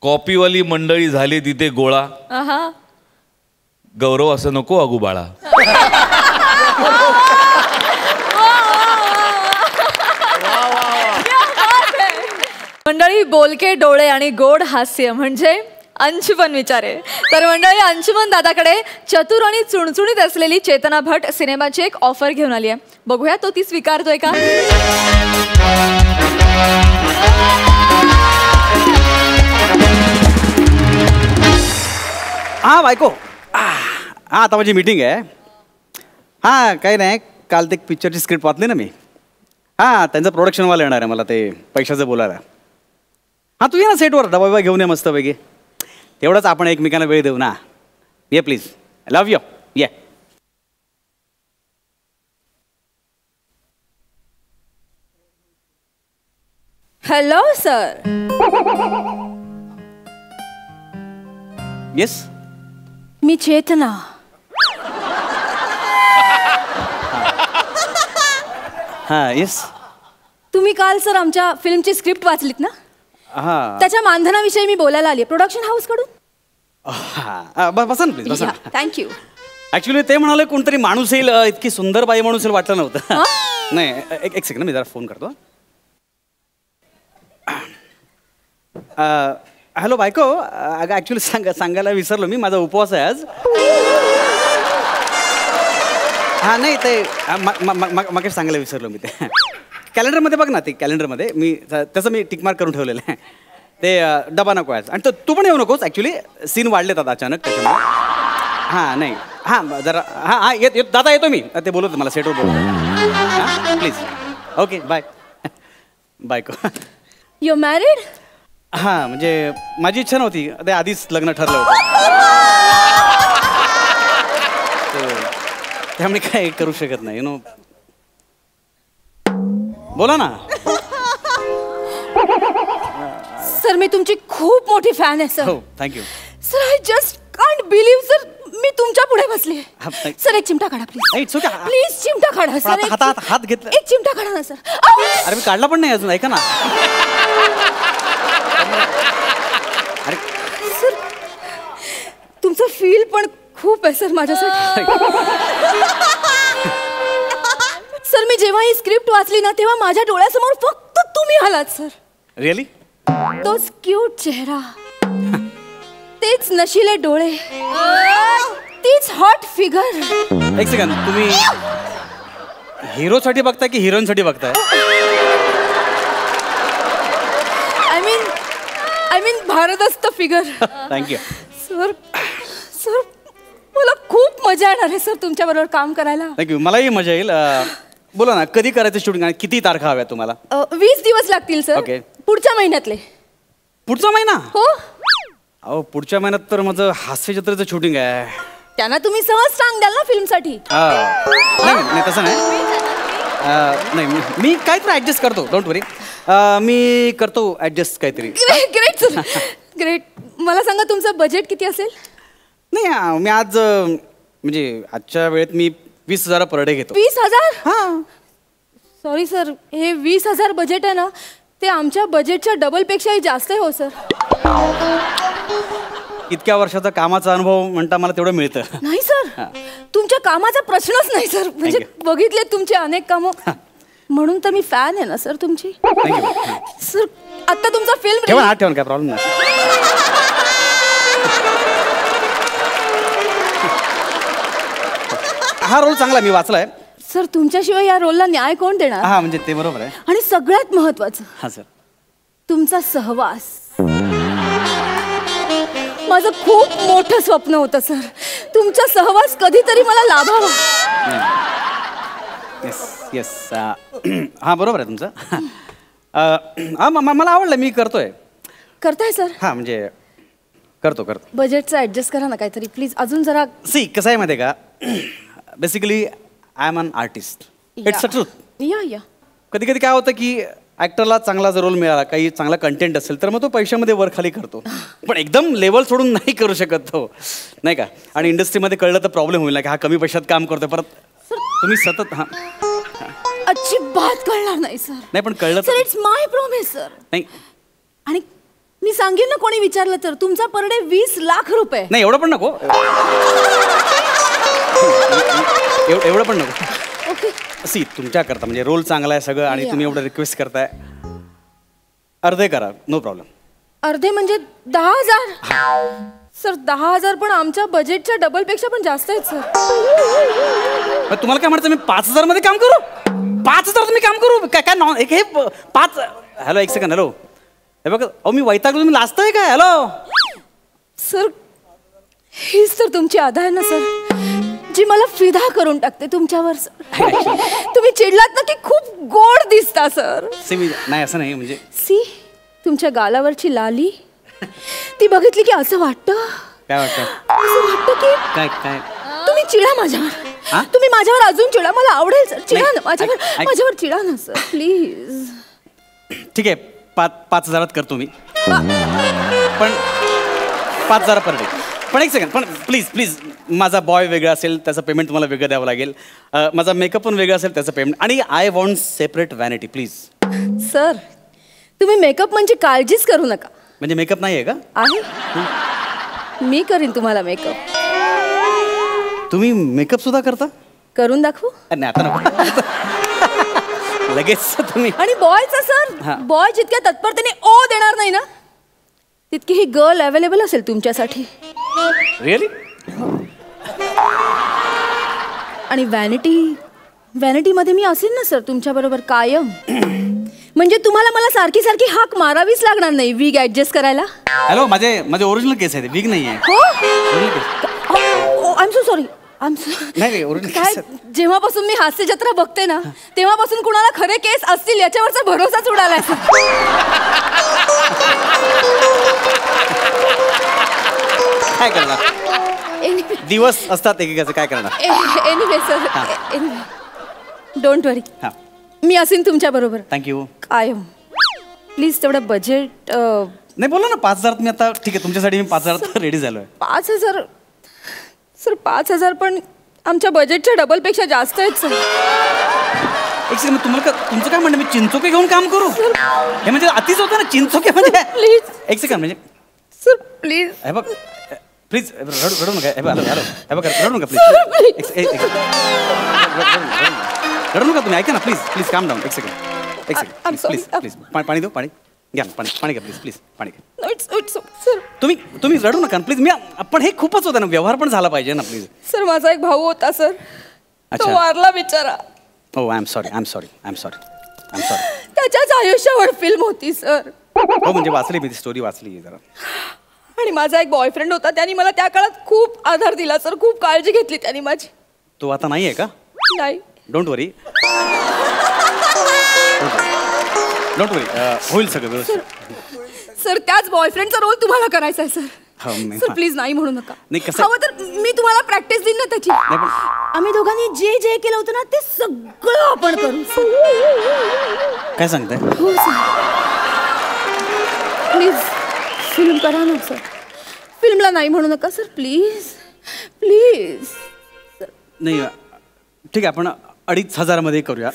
कॉपीवाली मंडळी झाली तिथे गोळा, गौरव असं नको अगू बाळा. मंडळी, बोलके डोळे आणि गोड हास्य म्हणजे अंशुमन विचारे. तर मंडळी, अंशुमन दादाकडे चतुर आणि चुणचुणीत असलेली चेतना भट सिनेमाची एक ऑफर घेऊन आली आहे. बघूया तो ती स्वीकारतोय का. हां बायको, हां आता माझी मीटिंग आहे. हां काही नाही, काल ते पिक्चरची स्क्रिप्ट वाचली ना मी. हां त्यांचं प्रोडक्शनवाला येणार आहे मला ते पैशाचं बोलायला. हां तू ये ना सेटवर, डबा बिबा घेऊन ये मस्तपैकी. तेवढंच आपण एकमेकांना वेळ देऊ ना. ये प्लीज, आय लव्ह यू. ये. Hello sir. येस मी चेतना. हां येस. तुम्ही काल सर आमच्या फिल्मची स्क्रिप्ट वाचलीत ना. हां त्याच्या मानधनाविषयी मी बोलायला आली प्रोडक्शन हाऊस कडून. हां बसा ना प्लीज, बसा. थँक्यू. ॲक्च्युली ते म्हणाले कोणतरी माणूस येईल, इतकी सुंदर बाई माणूस येईल वाटलं नव्हतं. नाही एक सेकंड, मी जरा फोन करतो. हॅलो बायको, अगं ॲक्च्युली सांगायला विसरलो मी, माझा उपवास आहे आज. हां नाही ते मग सांगायला विसरलो मी. ते कॅलेंडरमध्ये बघ ना, ते कॅलेंडरमध्ये मी तसं मी टिकमार्क करून ठेवलेलं आहे. ते डबा नको आहे. आणि तू पण येऊ नकोस, ॲक्च्युली सीन वाढलेत आता अचानक त्याच्यामुळे. हां नाही हां जरा हां येत दादा येतो मी. ते बोलवतो मला सेटवर बोलतो. हां प्लीज. Okay bye. बायको. You married. हां म्हणजे माझी इच्छा नव्हती, ते आधीच लग्न ठरलं होतं, त्यामुळे काय करू शकत नाही. नो बोला ना. सर मी तुमची खूप मोठी फॅन आहे सर. हो thank you sir. I just can't believe sir, मी तुमच्या पुढे बसली. सर एक चिमटा काढा प्लीज. It's okay. प्लीज चिमटा काढा सर. हात घेतला. एक चिमटा काढा ना सर. अरे मी काढला पण नाही अजून, ऐका ना. सर तुमचं फील पण खूप आहे सर माझ्यासाठी. सर मी जेव्हा ही स्क्रिप्ट वाचली ना तेव्हा माझ्या डोळ्यासमोर फक्त तुम्ही आलात सर. रिअली? तोच क्यूट चेहरा, तेच नशिले डोळे, तीच हॉट फिगर. एक सेकंड, तुम्ही हिरोसाठी बघताय की हिरोईनसाठी बघताय? आय मीन भारदस्त फिगर. Thank you sir. सर मला खूप मजा येणार आहे सर तुमच्या बरोबर काम करायला. थँक्यू, मलाही मजा येईल. बोला ना, कधी करायचं शूटिंग आणि किती तारखा हव्या तुम्हाला? 20 दिवस लागतील सर. Okay. पुढच्या महिन्यातले. पुढचा महिना? हो. अहो पुढच्या महिन्यात तर माझं हास्य जत्रेचं शूटिंग आहे. त्यांना तुम्ही सहज सांग द्याल ना फिल्मसाठी. नाही तसं नाही. नाही मी काहीतरी ऍडजस्ट करतो, डोंट वरी. मी करतो ऍडजस्ट काहीतरी. Great sir, great. मला सांगा तुमचं बजेट किती असेल? नाही मी आज म्हणजे आजच्या वेळेत मी 20,000 पर डे घेतो. 20,000? हां. सॉरी सर, हे 20,000 बजेट आहे ना ते आमच्या बजेटच्या डबल पेक्षाही जास्त आहे हो सर. इतक्या वर्षाचा कामाचा अनुभव म्हणता मला तेवढं मिळतं. नाही सर, तुमच्या कामाचा प्रश्नच नाही सर. म्हणजे बघितले तुमचे अनेक कामं, म्हणून तर मी फॅन आहे ना सर तुमची. सर आता तुमचा फिल्म ठेवा काय प्रॉब्लेम नाही. हा रोल चांगला मी वाचलाय सर. तुमच्याशिवाय या रोलला न्याय कोण देणार? हा म्हणजे ते बरोबर आहे. आणि सगळ्यात महत्वाचं, हा सर, तुमचा सहवास. माझं खूप मोठं स्वप्न होतं सर, तुमचा सहवास कधीतरी मला लाभावा. येस येस, हा बरोबर आहे तुमचं. मला आवडलं, मी करतोय. करताय सर? हा म्हणजे करतो. बजेटचं ऍडजस्ट करा ना काहीतरी प्लीज. अजून जरा सी कसं आहे माहिती आहे का, basically I am an artist. It's a truth. या कधी कधी काय होतं की ऍक्टरला चांगला जर रोल मिळाला, काही चांगला कंटेंट असेल तर मग तो पैशामध्ये वर खाली करतो, पण एकदम लेवल सोडून नाही करू शकत तो, नाही का. आणि इंडस्ट्रीमध्ये कळलं तर प्रॉब्लेम होईल ना की हा कमी पैशात काम करतोय, परत तुम्ही सतत. हा अजिबात कळणार नाही सर. नाही पण कळलं sir, it's my promise sir. नाही. आणि मी सांगेन ना कोणी विचारलं तर तुमचा पर डे 20 लाख रुपये. नाही एवढं पण नको. एवढं पण नको. ओके. सी तुमच्या करता म्हणजे रोल चांगला आहे सगळं, आणि तुम्ही एवढं रिक्वेस्ट करताय, अर्धे करा, नो प्रॉब्लेम. अर्धे म्हणजे 10,000? सर 10,000 पण आमच्या बजेटच्या डबल पेक्षा पण जास्त आहेत सर. तुम्हाला काय म्हणायचं, मी 5,000 मध्ये काम करू? 5,000 तुम्ही काम करू काय? काय नॉन हे 5. हॅलो एक सेकंड. हॅलो हे बघा, अहो मी वैतागलो, तुम्ही लाजताय काय? हॅलो सर, हीच तर तुमची अदा आहे ना सर, जी मला फिदा करून टाकते तुमच्यावर सर. तुम्ही चिडलात ना की खूप गोड दिसता सर. सी मी नाही असं नाही म्हणजे. सी तुमच्या गालावरची लाली ती बघितली की असं वाटतं. काय वाटतं? असं वाटतं की काय तुम्ही चिडा माझ्यावर. तुम्ही माझ्यावर अजून चिडा, मला आवडेल सर. चिडा ना माझ्यावर चिडा ना सर प्लीज. ठीक आहे, 5,000 करतो मी, पण 5,000 पर डे. पण एक सेकंड, पण प्लीज माझा बॉय वेगळा असेल त्याचं पेमेंट तुम्हाला वेगळं द्यावं लागेल, माझा मेकअप पण वेगळा असेल त्याचं पेमेंट, आणि I want separate vanity please. Sir तुम्ही मेकअप म्हणजे काळजीच करू नका. म्हणजे मेकअप नाही आहे का? आहे, मी करीन तुम्हाला मेकअप. तुम्ही मेकअप सुद्धा करता? करून दाखवू? नाही आता नको. लगेच तुम्ही. आणि बॉयचा सर, बॉय जितक्या तत्परतेने ओ देणार नाही ना तितकी ही गर्ल अवेलेबल असेल तुमच्यासाठी. रिअली? आणि व्हॅनिटी मध्ये मी असेल ना सर तुमच्या बरोबर कायम. म्हणजे तुम्हाला मला सारखी सारखी हाक मारावीच लागणार नाही विग ऍडजस्ट करायला. हॅलो माझे ओरिजिनल केस आहे, विग नाही आहे. हो, आय एम सो सॉरी. नाही ओरिजिनल काय, जेव्हापासून मी हास्य जत्रा बघते ना तेव्हापासून कुणाला खरे केस असतील याच्यावरचा भरोसाच उडालाय. काय करणार, दिवस असतात एकेकाचं, काय करणार. एनिवे सर, एनिवे डोंट वरी, मी असेन तुमच्या बरोबर. थँक्यू. कायम. प्लीज तेवढं बजेट. नाही बोला ना 5,000 तुम्ही आता. ठीक आहे तुमच्यासाठी मी 5,000 रेडी झालोय. 5,000 सर, 5,000 पण आमच्या बजेटच्या डबल पेक्षा जास्त आहेत सर. एक सेकंड तुम्हाला तुमचं काय म्हणणं मी चिंचोके घेऊन काम करू हे म्हणजे अतिच होतं ना चिंचोके म्हणजे प्लीज एक सेकंड म्हणजे सर प्लीज हे बघ प्लीज रडू नका हे बघ हे बघ रडू नका प्लीज रडू नका तुम्ही ऐका ना प्लीज प्लीज काम डाऊन एक सेकंड प्लीज प्लीज पाणी देऊ पाणी घ्या ना पाणी घ्या प्लीज प्लीज पाणी घ्या इट्स सर तुम्ही रडू नका प्लीज मी पण हे खूपच होतं ना व्यवहार पण झाला पाहिजे ना प्लीज सर माझा एक भाऊ होता सर तो वारला बिचारा हो आय एम सॉरी त्याच्याच आयुष्यावर फिल्म होती सर हो म्हणजे वाचली मी ती स्टोरी वाचली जरा आणि माझा एक बॉयफ्रेंड होता त्याने मला त्या काळात खूप आधार दिला सर खूप काळजी घेतली त्याने माझी तो आता नाही आहे का नाही डोंट वरी होईल सगळं व्यवस्थित सर त्याच बॉयफ्रेंडचा रोल तुम्हाला करायचा आहे सर सर प्लीज नाही म्हणू नका नाही कसं हवं तर मी तुम्हाला प्रॅक्टिस देईन ना त्याची आम्ही दोघांनी जे जे केलं होतं ना ते सगळं आपण करू काय सांगताय हो सर प्लीज फिल्म करा ना सर फिल्मला नाही म्हणू नका सर प्लीज प्लीज नाही ठीक आहे आपण 2,500 मध्ये करूया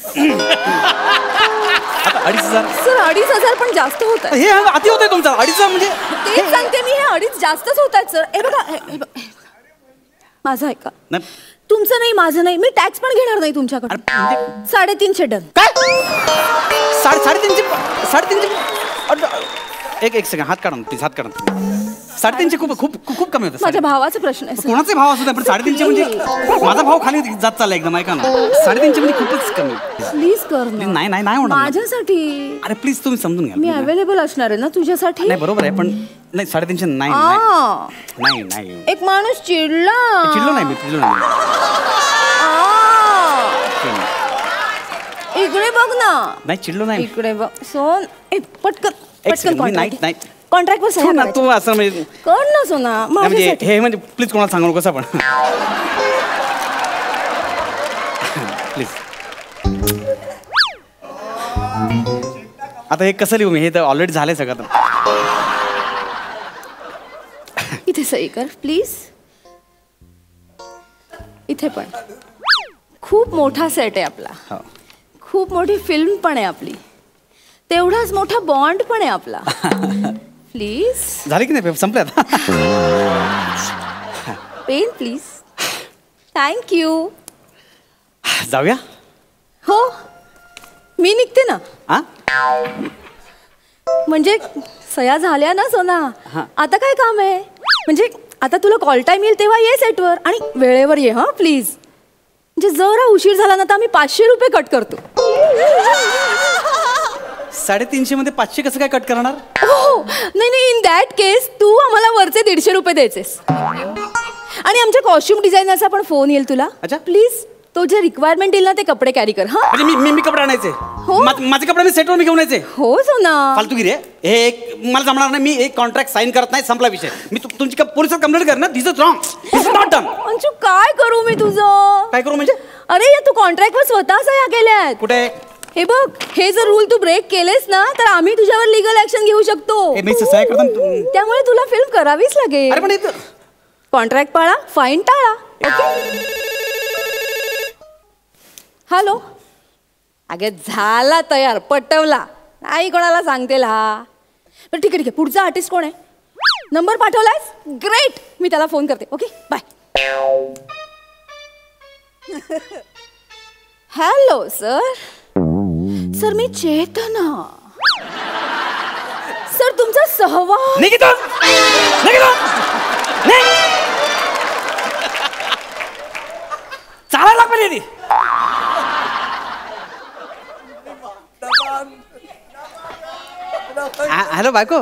आता 2,500 सर 2,500 पण जास्त होत आहे हे अति होतंय तुमचं 2,500 म्हणजे तेच सांगते मी हे 2,500 जास्तच होत आहेत सर हे बघा माझं ऐका तुमचं नाही माझं नाही मी टॅक्स पण घेणार नाही तुमच्याकडे 350 डन काय 350 एक सेकंड हात काढा प्लीज हात काढा 350 खूप खूप खूप कमी होतं माझ्या भावाचा प्रश्न आहे कोणाचे भाव असू दे पण 350 म्हणजे माझा भाव खाली जात चालला एकदम ऐका ना 350 म्हणजे खूपच कमी प्लीज कर ना नाही होणार माझ्यासाठी अरे प्लीज तुम्ही समजून घ्या मी अवेलेबल असणार आहे ना तुझ्यासाठी नाही बरोबर आहे पण नाही 350 नाही एक माणूस चिडला नाही इकडे बघ ना नाही चिडलो नाही इकडे बघ सोन पटकन नाही कॉन्ट्रॅक्ट वर सही तू असं म्हणजे कर ना सोना म्हणजे हे म्हणजे प्लीज कोणाला सांगू नकोस आपण प्लीज आता हे कसं लिहू मी हे तर ऑलरेडी झालंय सगळं इथे सही कर प्लीज इथे पण खूप मोठा सेट आहे आपला खूप मोठी फिल्म पण आहे आपली तेवढाच मोठा बॉन्ड पण आहे आपला प्लीज झाले की नाही संपले आता पेन प्लीज थँक्यू जाऊया हो मी निघते ना म्हणजे सया झाल्या ना सोना आता काय काम आहे म्हणजे आता तुला कॉल टाइम येईल तेव्हा ये सेटवर आणि वेळेवर ये हा प्लीज म्हणजे जरा उशीर झाला ना तर आम्ही 500 रुपये कट करतो 350 मध्ये 500 कसं काय कट करणार हो नाही इन दॅट केस तू आम्हाला वरचे 150 रुपये द्यायचेस आणि आमच्या कॉस्ट्युम डिझायनरचा पण फोन येईल तुला अच्छा प्लीज तो जे रिक्वायरमेंट येईल ना ते कपडे कॅरी कर हा म्हणजे मी कपडे आणायचे हो माझे कपडे मी सेटवर मी घेऊन यायचे हो सोना फालतूगिरी आहे हे एक मला जमणार नाही मी एक कॉन्ट्रॅक्ट साईन करत नाही संपला विषय मी तुमची पोलिसात कंप्लेंट करणार this is wrong this is not done Anshu काय करू मी तुझं काय करू म्हणजे अरे या तू कॉन्ट्रॅक्ट वर स्वतः सह्या केल्यात कुठे हे बघ हे जर रूल तू ब्रेक केलेस ना तर आम्ही तुझ्यावर लीगल ऍक्शन घेऊ शकतो त्यामुळे तुला फिल्म करावीच लागेल कॉन्ट्रॅक्ट पाळा फाईन टाळा ओके हॅलो अगे झाला तयार पटवला नाही कोणाला सांगतेल हा तर ठीक आहे पुढचा आर्टिस्ट कोण आहे नंबर पाठवलायस ग्रेट मी त्याला फोन करते ओके बाय हॅलो सर मी चेतना सर तुमचा सहवास चालायला पाहिजे हॅलो बायको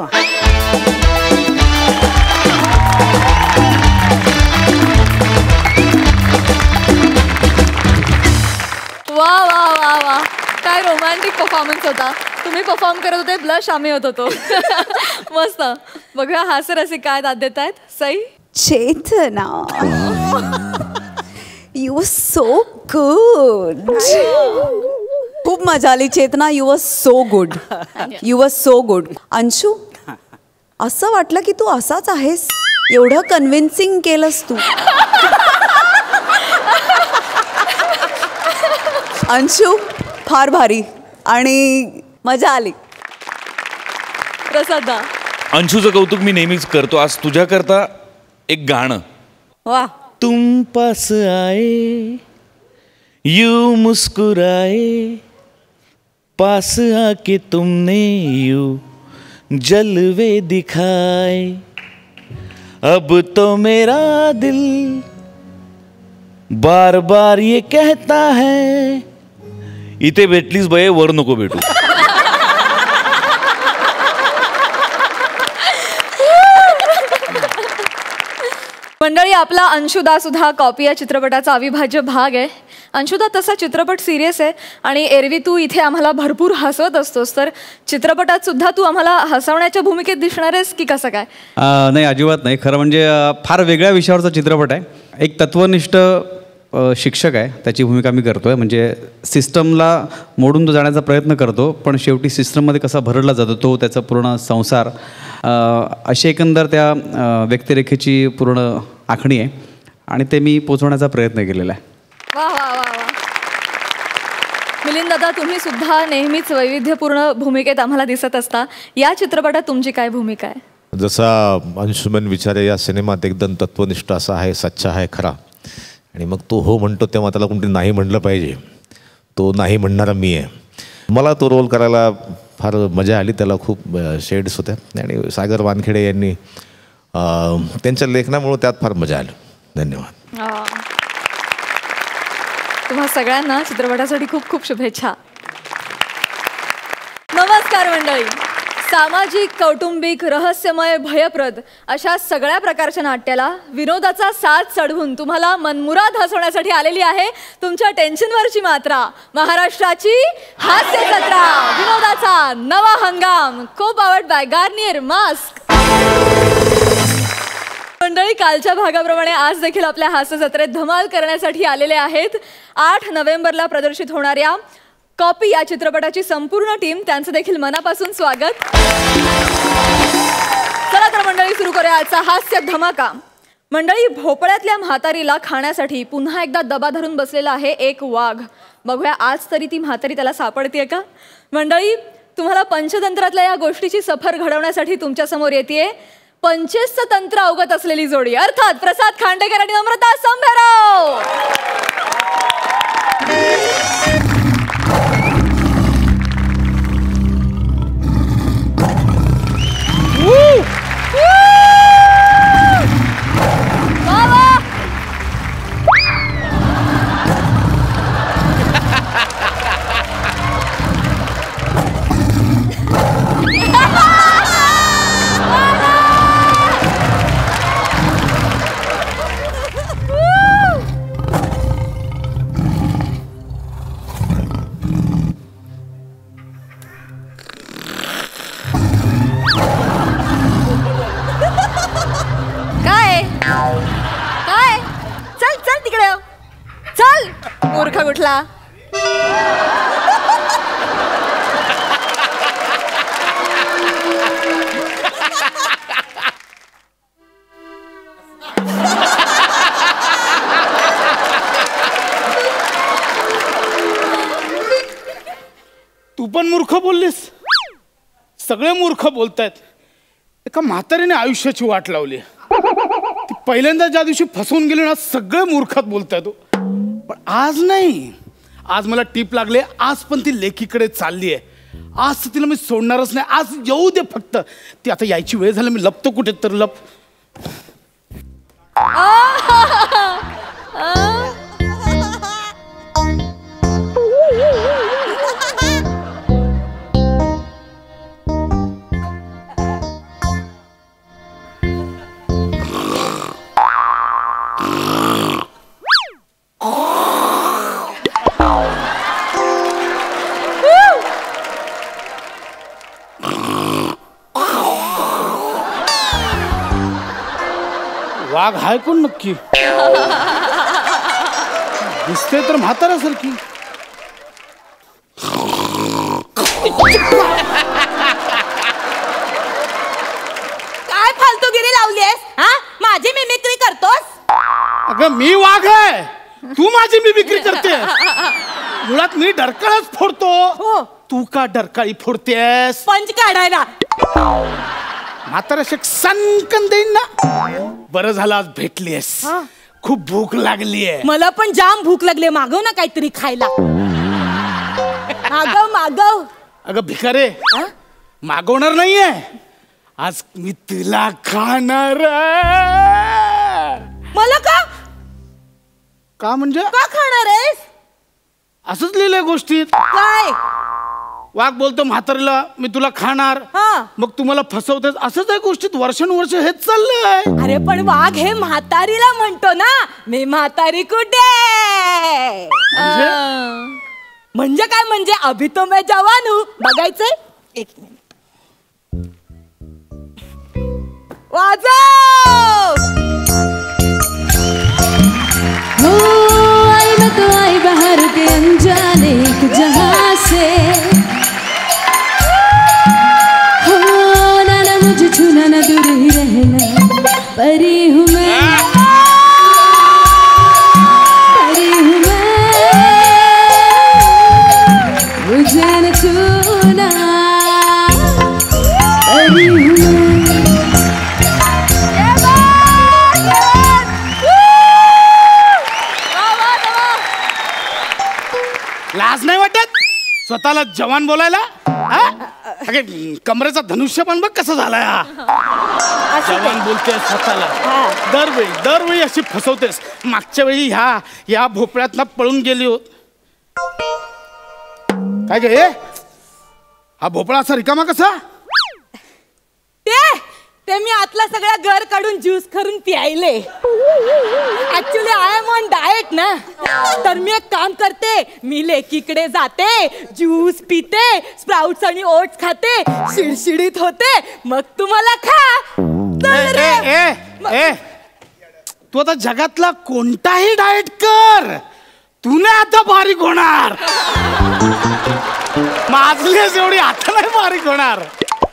वा वा वा वा काय रोमॅन्टिक परफॉर्मन्स होता तुम्ही परफॉर्म करत होते ब्लश आम्ही होत होतो मस्त बघा हास्यरसिक काय दाद देत आहेत Sai Chetna you were so good खूप मजा आली Chetna you were so good Anshu असं वाटलं की तू असाच आहेस एवढं कन्व्हिन्सिंग केलंस तू अंशू फार भारी आणि मजा आली. प्रसादा, अंशूचं कौतुक मी नेहमीच करतो. आज तुझ्याकरता एक गाणं. वा. तुम पास आए यू मुस्कुराए पास आके तुमने यू जलवे दिखाए अब तो मेरा दिल बार बार ये कहता है. इथे भेटलीस बये वर नको भेटू. मंडळी, आपला अंशुदा सुद्धा कॉपी या चित्रपटाचा अविभाज्य भाग आहे. अंशुदा, तसा चित्रपट सिरियस आहे आणि एरवी तू इथे आम्हाला भरपूर हसवत असतोस, तर चित्रपटात सुद्धा तू आम्हाला हसवण्याच्या भूमिकेत दिसणार आहेस की कसं काय? नाही, अजिबात नाही. खरं म्हणजे फार वेगळ्या विषयावरचा चित्रपट आहे. एक तत्वनिष्ठ शिक्षक आहे, त्याची भूमिका मी करतो आहे. म्हणजे सिस्टमला मोडून तो जाण्याचा प्रयत्न करतो, पण शेवटी सिस्टममध्ये कसा भरडला जातो तो, त्याचा पूर्ण संसार, अशी एकंदर त्या व्यक्तिरेखेची पूर्ण आखणी आहे आणि ते मी पोचवण्याचा प्रयत्न केलेला आहे. वा वा वा वा. मिलिंद दादा, तुम्ही सुद्धा नेहमीच वैविध्यपूर्ण भूमिकेत आम्हाला दिसत असता. या चित्रपटात तुमची काय भूमिका आहे? जसा अंशुमन विचारे या सिनेमात एकदम तत्वनिष्ठ असा आहे, सच्चा आहे, खरा. आणि मग तो हो म्हणतो तेव्हा त्याला कोणतरी नाही म्हणलं पाहिजे. तो नाही म्हणणारा मी आहे. मला तो रोल करायला फार मजा आली. त्याला खूप शेड्स होत्या आणि सागर वानखेडे यांनी त्यांच्या लेखनामुळे त्यात फार मजा आली. धन्यवाद. तुम्हा सगळ्यांना चित्रपटासाठी खूप खूप शुभेच्छा. नमस्कार मंडळी. सामाजिक, कौटुंबिक, रहस्यमय, भयप्रद अशा सगळ्या प्रकारच्या नाट्याला विनोदाचा साथ चढवून तुम्हाला मनमुराद हसवण्यासाठी आलेली आहे तुमच्या टेन्शनवरची मात्रा, महाराष्ट्राची हास्य जत्रा, विनोदाचा नवा हंगाम, को पावर्ड बाय गार्नियर मास्क. मंडळी, कालच्या भागाप्रमाणे आज देखील आपल्या हास्य जत्रेत धमाल करण्यासाठी आलेले आहेत 8 नोव्हेंबरला प्रदर्शित होणाऱ्या कॉपी या चित्रपटाची संपूर्ण टीम. त्यांचं देखील मनापासून स्वागत. चला तर मंडळी, सुरू करूया आजचा हास्य धमाका. मंडळी, भोपळ्यातल्या म्हातारीला खाण्यासाठी पुन्हा एकदा दबा धरून बसलेला आहे एक वाघ. बघूया आज तरी ती म्हातारी त्याला सापडतीये का? मंडळी, तुम्हाला पंचतंत्रातल्या या गोष्टीची सफर घडवण्यासाठी तुमच्या समोर येतेय 25चं तंत्र अवगत असलेली जोडी, अर्थात प्रसाद खांडेकर आणि नम्रता संभेराव. काय? चल चल तिकडे, चल मूर्ख कुठला. तू पण मूर्ख बोललीस. सगळे मूर्ख बोलतायत. एका म्हातारीने आयुष्याची वाट लावली. ती पहिल्यांदा ज्या दिवशी फसवून गेली ना, सगळे मूर्खात बोलतायत. पण आज नाही, आज मला टीप लागले. आज पण ती लेकीकडे चालली आहे. आज तिला मी सोडणारच नाही. आज येऊ दे फक्त. ती आता यायची वेळ झाली. मी लपतो कुठे तर लप. वाघ हाय कोण नक्की? दिसते तर म्हाताऱ्यासारखी. काय फालतूगिरी लावलीस? हा, माझी मिमिक्री करतोस? अगं मी वाघ आहे, तू माझी मिमिक्री करते. मुळात मी डरकाळच फोडतो. तू का डरकाळी फोडतेस? पंच काढायला. म्हातारा शेक सनकन देईन ना. बरं झालं आज भेटलीस. खूप भूक लागलीये. मला पण जाम भूक लागली. मागव ना काहीतरी खायला. मागव मागव. अगं भिकारे, मागवणार नाहीये. आज मी तुला खाणार. मला का का म्हणजे? का खाणार आहेस? असंच लिहिलंय गोष्टीत. काय? वाघ बोलतो म्हातारीला मी तुला खाणार. मग तुम्हाला फसवतेस. असंच आहे गोष्टीत. वर्षानुवर्ष हेच चाललंय. अरे पण वाघ हे म्हातारीला म्हणतो ना. मी म्हातारी कुठे? म्हणजे काय? म्हणजे अभी तो मैं जवान हूं. बघायचंय? एक मिनिट. वाजव. आई मैं तो आई बाहर के अनजाने एक जहां से. हो ना ना मुझे छूना ना दूर ही रहना. परी हूँ मैं, परी हूँ मैं, मुझे न छूना. परी हूँ मैं. लाज नाही वाटत स्वतःला जवान बोलायला? अगे कमरेचा धनुष्य पण बघ कसं झालाय. जवान बोलतेस स्वतःला. दरवेळी अशी फसवतेस. मागच्या वेळी ह्या भोपळ्यात पळून गेली होत. काय गे हा भोपळा असा रिकामा कसा? ते मी आतला सगळा घर काढून ज्यूस करून प्यायले. Actually I am on diet ना. तर मी एक काम करते. मी लेकीकडे जाते, ज्यूस पिते, स्प्राउट्स आणि ओट्स खाते, शिडशिडीत होते. मग तुम्हाला खा. तू आता जगातला कोणताही डाएट कर, तू नाही आता बारीक होणार. माझलेच एवढी आता नाही बारीक होणार.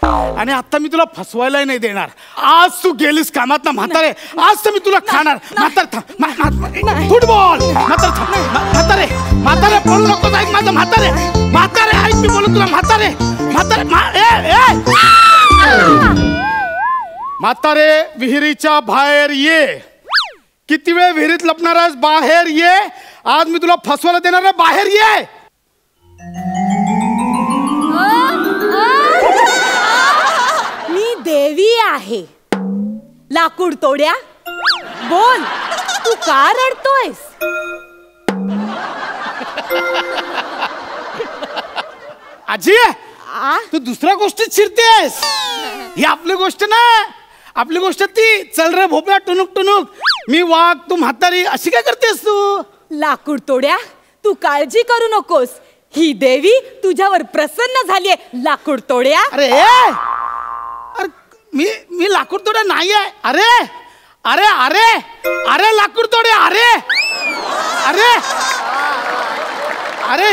आणि आता मी तुला फसवायला नाही देणार. आज तू गेलीस कामात ना म्हातारे, आज तर मी तुला खाणार. फुटबॉल म्हातारे म्हातारे बोलू नको. ऐक माझं म्हातारे. म्हातारे ऐक मी बोलू तुला. म्हातारे म्हातारे विहिरीच्या बाहेर ये. किती वेळ विहिरीत लपणार आहेस? बाहेर ये. आज मी तुला फसवायला देणार आहे. बाहेर ये. मी देवी आहे. लाकूड तोड्या बोल. तू का रडतोयस? आजी तू दुसऱ्या गोष्टीत शिरतेस. ही आपली गोष्ट ना. आपली गोष्ट ती. चल रे भोपळा टुनुक टुनुक. मी वाघ तू म्हातारी. अशी काय करतेस तू? लाकूड तोड्या तू काळजी करू नकोस. ही देवी तुझ्यावर प्रसन्न झालीये. लाकूड तोड्या. अरे मी लाकूड तोड्या नाही आहे. अरे अरे अरे अरे लाकूड तोड्या. अरे अरे अरे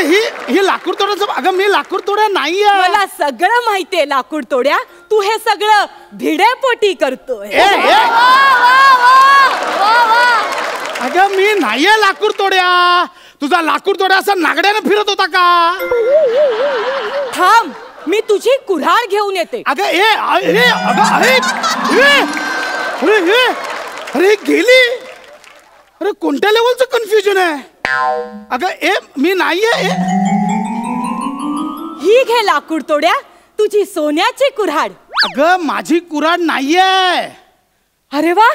ही लाकूड तोड्याचं. अगं मी लाकूड तोड्या नाही आहे. मला सगळं माहितीये लाकूड तोड्या. तू हे सगळं भिडेपोटी करतोय. अगं मी नाहीये लाकूड तोड्या. तुझा लाकूड तोड्या असा नागड्यानं फिरत होता का? थांब मी तुझी कुऱ्हाड घेऊन येते. अगं अरे गेली. अरे कोणत्या लेवलचं कन्फ्युजन आहे? अगं मी नाहीये. ही घे लाकूड तोड्या तुझी सोन्याची कुऱ्हाड. अगं माझी कुऱ्हाड नाहीये. अरे वा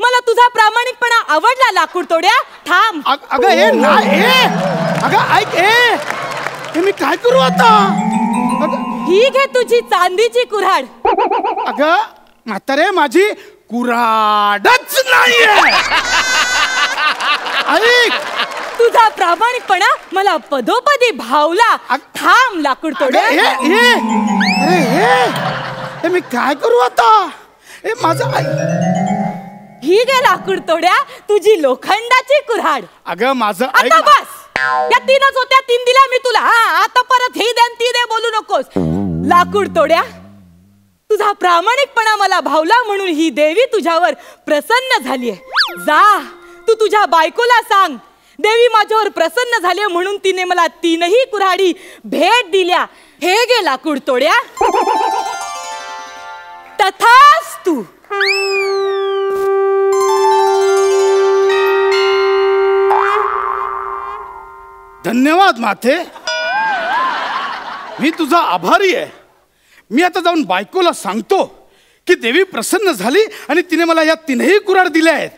मला तुझा प्रामाणिकपणा आवडला लाकूड तोड्या. थांब. अगं अगं ऐक मी काय करू आता? ही घे तुझी चांदीची कुऱ्हाड. अगं म्हातारे माझी कुऱ्हाडच नाहीये. ऐक तुझा प्रामाणिकपणा मला पदोपदी भावला. थांब लाकूड तोड्या. अरे मी काय करू आता? माझं ही घे लाकूड तोड्या तुझी लोखंडाची कुऱ्हाड. अगं माझं आता बस. या तीनच होत्या. 3 दिल्या मी तुला. आता परत ही दे ती दे बोलू नकोस. लाकूड तोड्या तुझा प्रामाणिकपणा मला भावला म्हणून ही देवी तुझ्यावर प्रसन्न झालीये. जा तू तुझ्या बायकोला सांग देवी माझ्यावर प्रसन्न झाली म्हणून तिने मला 3ही कुऱ्हाडी भेट दिल्या. हे गे लाकूड तोड्या, तथास्तु. धन्यवाद माते, मी तुझा आभारी आहे. मी आता जाऊन बायकोला सांगतो की देवी प्रसन्न झाली आणि तिने मला या 3ही कुऱ्हाड दिल्या आहेत.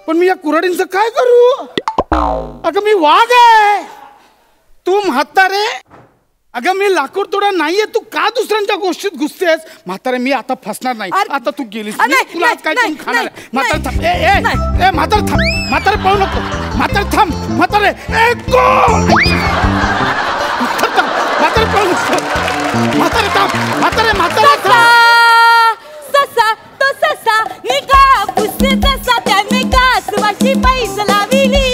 पण मी या कुऱ्हाडींचं काय करू? अगं मी वाघ आहे, तू म्हातारे. अगं मी लाकूड तोडा नाहीये, तू का दुसऱ्यांच्या गोष्टीत घुसतेस? म्हातारे मी आता फसणार नाही. आता तू गेलीस, मी तुला आज काय करून खाणार? म्हातारे थांब, ए म्हातारे थांब, म्हातारे पळू नको, म्हातारे थांब, म्हातारे म्हातारे पळू नको, म्हातारे थांब, म्हातारे म्हातारे थांब. ससा तो ससा निका पुसते तसा त्याने कासवाची पैस लाविली.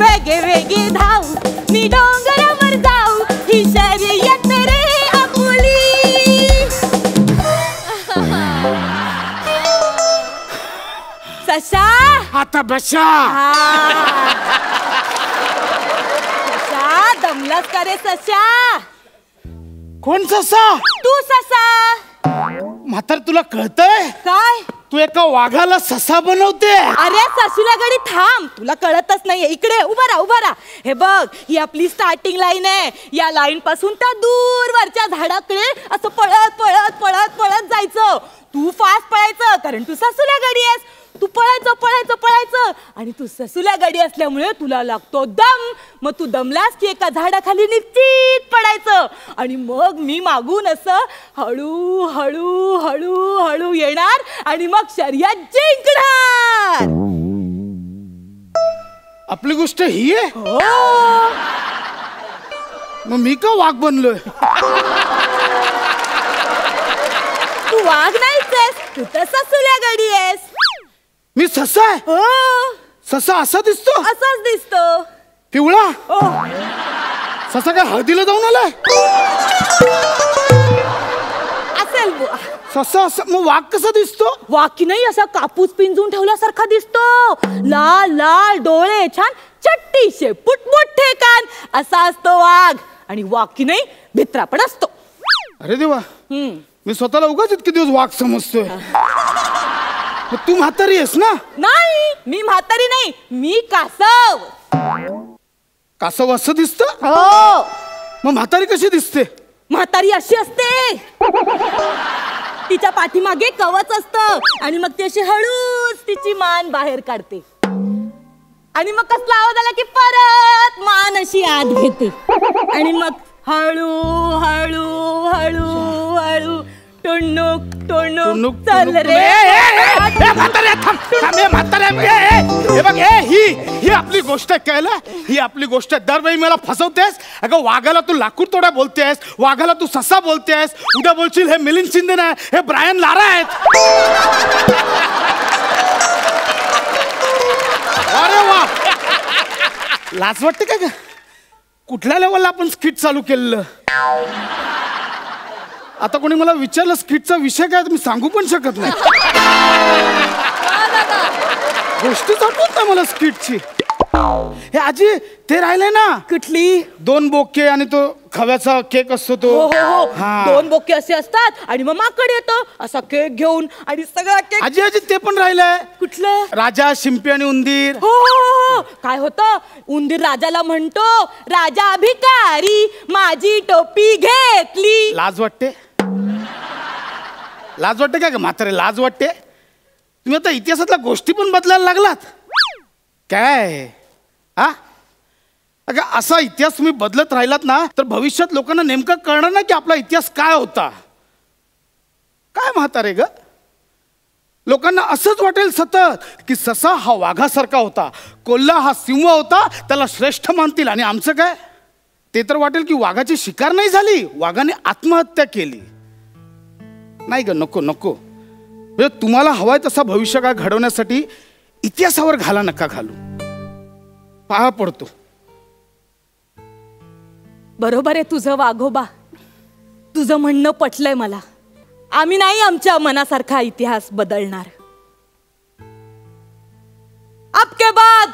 वेगे वेगे धाव मी डोंगरावर जाऊ, ही शर्यत रे आपुली. ससा आता बसा. ससा दमलास का रे ससा? कोण ससा? तू ससा. म्हातारे तुला कळतंय काय? तू एका वाघाला ससा बनवते. अरे सासूला गाडी थांब, तुला कळतच नाहीये. इकडे उभा राहा, उभा राहा. हे बघ, ही आपली स्टार्टिंग लाईन आहे. या लाईन पासून त्या दूरवरच्या झाडाकडे असं पळत पळत पळत पळत जायचं. तू फास्ट पळायचं कारण तू सासूला गाडी आहेस. तू पळायचं पळायचं पळायचं आणि तू ससूल्या गाडी असल्यामुळे तुला लागतो दम. मग तू दमलास की एका झाडाखाली निश्चित पडायचं आणि मग मी मागून असं हळू हळू हळू हळू येणार आणि मग शर्यत जिंकणार. आपली गोष्ट ही आहे. हो. मग मी का वाघ बनलोय? तू वाघ नाहीच आहेस, तू तर ससूल्या गाडी आहेस. मी ससा आहे? हो. ससा असा दिसतो? असाच दिसतो. पिवळा? हो. ससा काय हळदीला जाऊन आलाय? असेल. ससा असा. मग वाघ कसा दिसतो? वाघ की नाही असा कापूस पिंजून ठेवल्यासारखा दिसतो. लाल लाल डोळे, छान चट्टी शेपूट, मोठे कान, असा असतो वाघ. आणि वाघ की नाही भित्रा पण असतो. अरे देवा, मी स्वतःला उगाच इतके दिवस वाघ समजतोय. तू म्हातारी आहेस ना? नाही, मी म्हातारी नाही, मी कासव. कासव असं दिसत? हो. मग म्हातारी कशी दिसते? म्हातारी अशी असते, तिच्या पाठीमागे कवच असतं आणि मग ती अशी हळूच तिची मान बाहेर काढते आणि मग कसला आवाज आला की परत मान अशी आत घेते आणि मग हळू हळू हळू हळू टुणूक टुणूक चल रे. ही आपली गोष्ट कळलं? ही आपली गोष्ट. दरवेळी मला फसवतेस. अगं वाघाला तू लाकूड तोडा बोलतेस, वाघाला तू ससा बोलतेस, उद्या बोलशील हे मिलिंद शिंदे नाही, हे ब्रायन लारा आहेत. अरे वा, लाज वाटते का ग? कुठल्या लेवलला आपण स्किट चालू केलेलं? आता कोणी मला विचारलं स्किटचा विषय काय, मी सांगू पण शकत नाही. गोष्टीच आठवत नाही मला स्किटची. हे आजी ते राहिले ना, कुठली? 2 बोके आणि तो खव्याचा केक असतो तो. हो हो हो, 2 बोके असे असतात आणि मग माकड येतो असा केक घेऊन आणि सगळा केक. आजी आजी ते पण राहिलंय. कुठलं? राजा, शिंपी आणि उंदीर. हो हो. काय होतं? उंदीर राजाला म्हणतो, राजा भिकारी माझी टोपी घेतली. लाज वाटते? लाज वाटते का ग म्हातारे? लाज वाटते? तुम्ही आता इतिहासातल्या गोष्टी पण बदलायला लागलात काय? हा, अगं असा इतिहास तुम्ही बदलत राहिलात ना तर भविष्यात लोकांना नेमकं कळणार ना की आपला इतिहास काय होता. काय म्हातारे ग? लोकांना असंच वाटेल सतत की ससा हा वाघासारखा होता, कोल्हा हा सिंह होता, त्याला श्रेष्ठ मानतील. आणि आमचं काय? ते तर वाटेल की वाघाची शिकार नाही झाली, वाघाने आत्महत्या केली. नाही ग, नको नको. म्हणजे तुम्हाला हवाय तसा भविष्य काळ घडवण्यासाठी इतिहासावर घाला नका घालू. पाया पडतो. बरोबर आहे तुझं वाघोबा, तुझं म्हणणं पटलंय मला. आम्ही नाही आमच्या मनासारखा इतिहास बदलणार. अब के बाद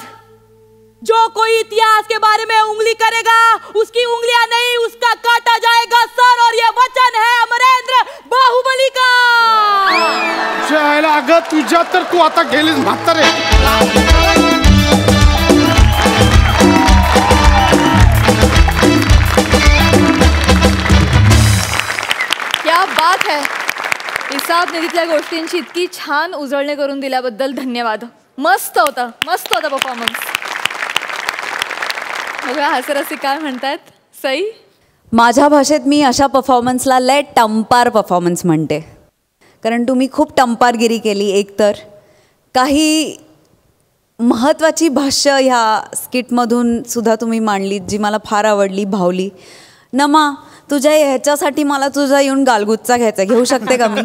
जो कोई इतिहास के बारे में उंगली करेगा उसकी उंगलियां नहीं उसका काटा जाएगा सर, और ये वचन है अमरेंद्र बाहुबली का. अगं तुझ्या तर तू आता गेलीस म्हातारे. क्या बात है. हिसाब निधीतल्या गोष्टींची इतकी छान उजळणी करून दिल्याबद्दल धन्यवाद. मस्त होता परफॉर्मन्स. बघा हास्यरसिक काय म्हणतात. सई, माझ्या भाषेत मी अशा परफॉर्मन्सला टंपार परफॉर्मन्स म्हणते, कारण तुम्ही खूप टंपारगिरी केली. एकतर काही महत्त्वाची भाष्य ह्या स्किटमधून सुद्धा तुम्ही मांडलीत जी मला फार आवडली, भावली. नमा, तुझ्या ह्याच्यासाठी मला तुझा येऊन गालगुच्चा घ्यायचा, घेऊ शकते का मी?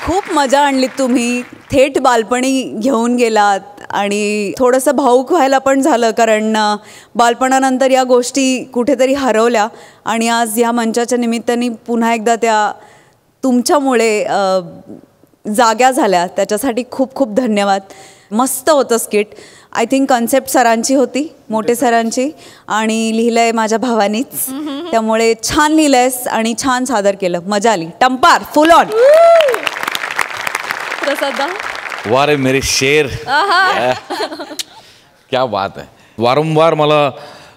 खूप मजा आणलीत तुम्ही. थेट बालपणी घेऊन गेलात आणि थोडंसं भावूक व्हायला पण झालं, कारण बालपणानंतर या गोष्टी कुठेतरी हरवल्या आणि आज या मंचाच्या निमित्ताने पुन्हा एकदा त्या तुमच्यामुळे जाग्या झाल्या. त्याच्यासाठी खूप खूप धन्यवाद. मस्त होतं स्किट. आय थिंक कन्सेप्ट सरांची होती, मोठे सरांची, आणि लिहिलंय माझ्या भावानीच. त्यामुळे छान लिहिलंयस आणि छान सादर केलं. मजा आली. टंपार फुल ऑन. प्रसादा, वारे मेरे शेर. क्या बात आहे. वारंवार मला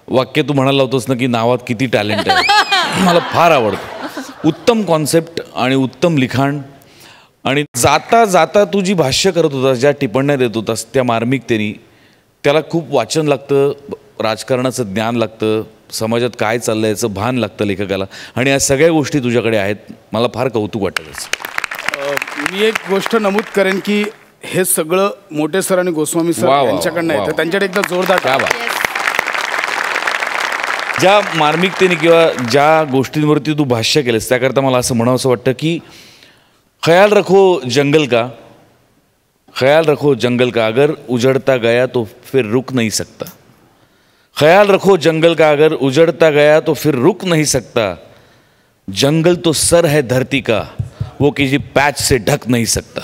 वाक्य तू म्हणायला होतोस ना की नावात किती टॅलेंट आहे. मला फार आवडतं. उत्तम कॉन्सेप्ट आणि उत्तम लिखाण, आणि जाता जाता तू जी भाष्य करत होतास, ज्या टिप्पण्या देत होतास त्या मार्मिकतेने, त्याला खूप वाचन लागतं, राजकारणाचं ज्ञान लागतं, समाजात काय चाललंय याचं भान लागतं लेखकाला, आणि या सगळ्या गोष्टी तुझ्याकडे आहेत. मला फार कौतुक वाटतं. मी एक गोष्ट नमूद करेन की हे सगळं मोठे सर आणि गोस्वामी सर यांच्याकडनं येतं. त्यांच्याकडे एकदा जोरदार काय बात. ज्या मार्मिकतेने किंवा ज्या गोष्टींवरती तू भाष्य केलंस त्याकरता मला असं म्हणावंसं वाटतं की ख्याल रखो जंगल का, ख्याल रखो जंगल का, अगर उजड़ता गया तो फिर रुक नहीं सकता. ख्याल रखो जंगल का, अगर उजड़ता गया तो फिर रुक नहीं सकता. जंगल तो सर है धरती का, वो किसी पैच से ढक नहीं सकता.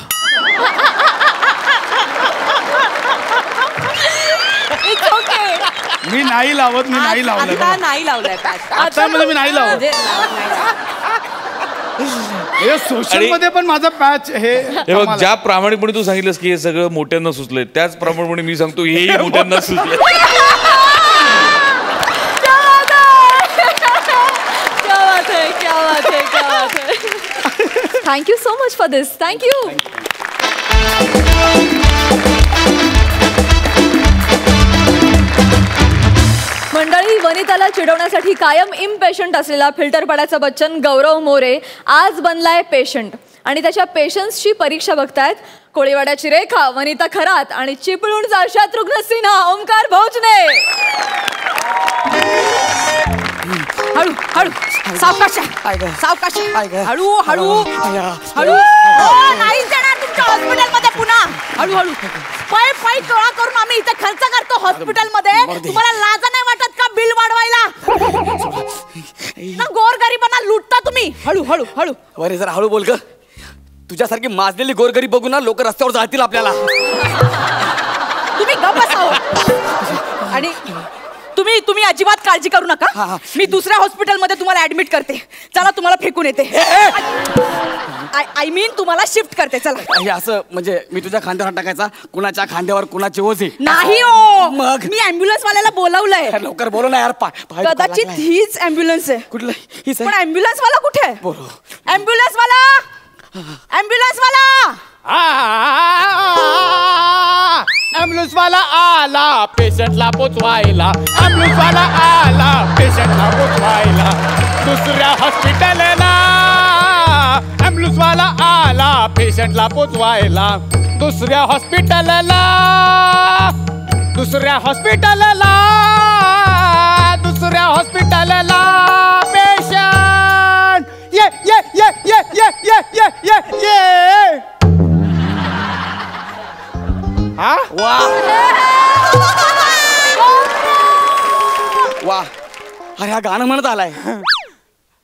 मी नाही लावत, मी नाही लावलं. नाही लावलाय आता म्हणजे मी नाही लावत. हे सोशल मध्ये पण माझा पॅच हे बघ, ज्या प्रामाणिकपणे तू सांगितलंस की हे सगळं मोठ्यांना सुचलंय, त्याच प्रामाणिकपणे मी सांगतो हेही मोठ्यांना सुचलंय. Thank you so much for this. Thank you. मंडळी, वनिताला चिडवण्यासाठी कायम इम्पेशंट असलेला फिल्टर पाड्याचा बच्चन गौरव मोरे आज बनलाय पेशंट, आणि त्याच्या पेशन्सची परीक्षा बघतायत कोळीवाड्याची रेखा, वनिता खरात आणि चिपळूणचा शत्रुघ्न सिन्हा ओंकार भोजने. हळू हळू, सावकाश सावकाश, हळू हळू हळू. नाही जाणार तुमच्या हॉस्पिटलमध्ये पुन्हा. हळू हळू, पाय पाय गोळा करून आम्ही इथे खर्च करतो हॉस्पिटलमध्ये. तुम्हाला लाज नाही वाटत का बिल वाढवायला? ना गोरगरिबांना लुटता तुम्ही. हळू हळू हळू. अरे जरा हळू बोल ग. तुझ्यासारखी माजलेली गोरगरीब बघू ना लोक रस्त्यावर जातील आपल्याला. तुम्ही गप्प बसाव. आणि तुम्ही अजिबात काळजी करू नका. मी दुसऱ्या हॉस्पिटलमध्ये तुम्हाला ऍडमिट करते. चला, तुम्हाला फेकून येते. आय मीन तुम्हाला शिफ्ट करते. चला. हे असं म्हणजे मी तुझ्या खांद्यावर हात टाकायचा, कुणाच्या खांद्यावर कुणाचे ओझे नाही हो. मग मी ऍम्ब्युलन्स वाल्याला बोलावलंय. लवकर बोलो ना यार. कदाचित हीच ऍम्ब्युलन्स आहे. कुठलं? पण ऍम्ब्युलन्स वाला कुठे आहे? ऍम्ब्युलन्स वाला, ऍम्ब्युलन्स वाला. ॲम्ब्युलन्स वाला आला पेशंटला पोचवायला. ॲम्ब्युलन्स वाला आला पेशंटला पोचवायला दुसऱ्या हॉस्पिटलला. ॲम्ब्युलन्स वाला आला पेशंटला पोचवायला दुसऱ्या हॉस्पिटलला. दुसऱ्या हॉस्पिटलला, दुसऱ्या हॉस्पिटलला पेशंट अरे हा गाणं म्हणत आलाय.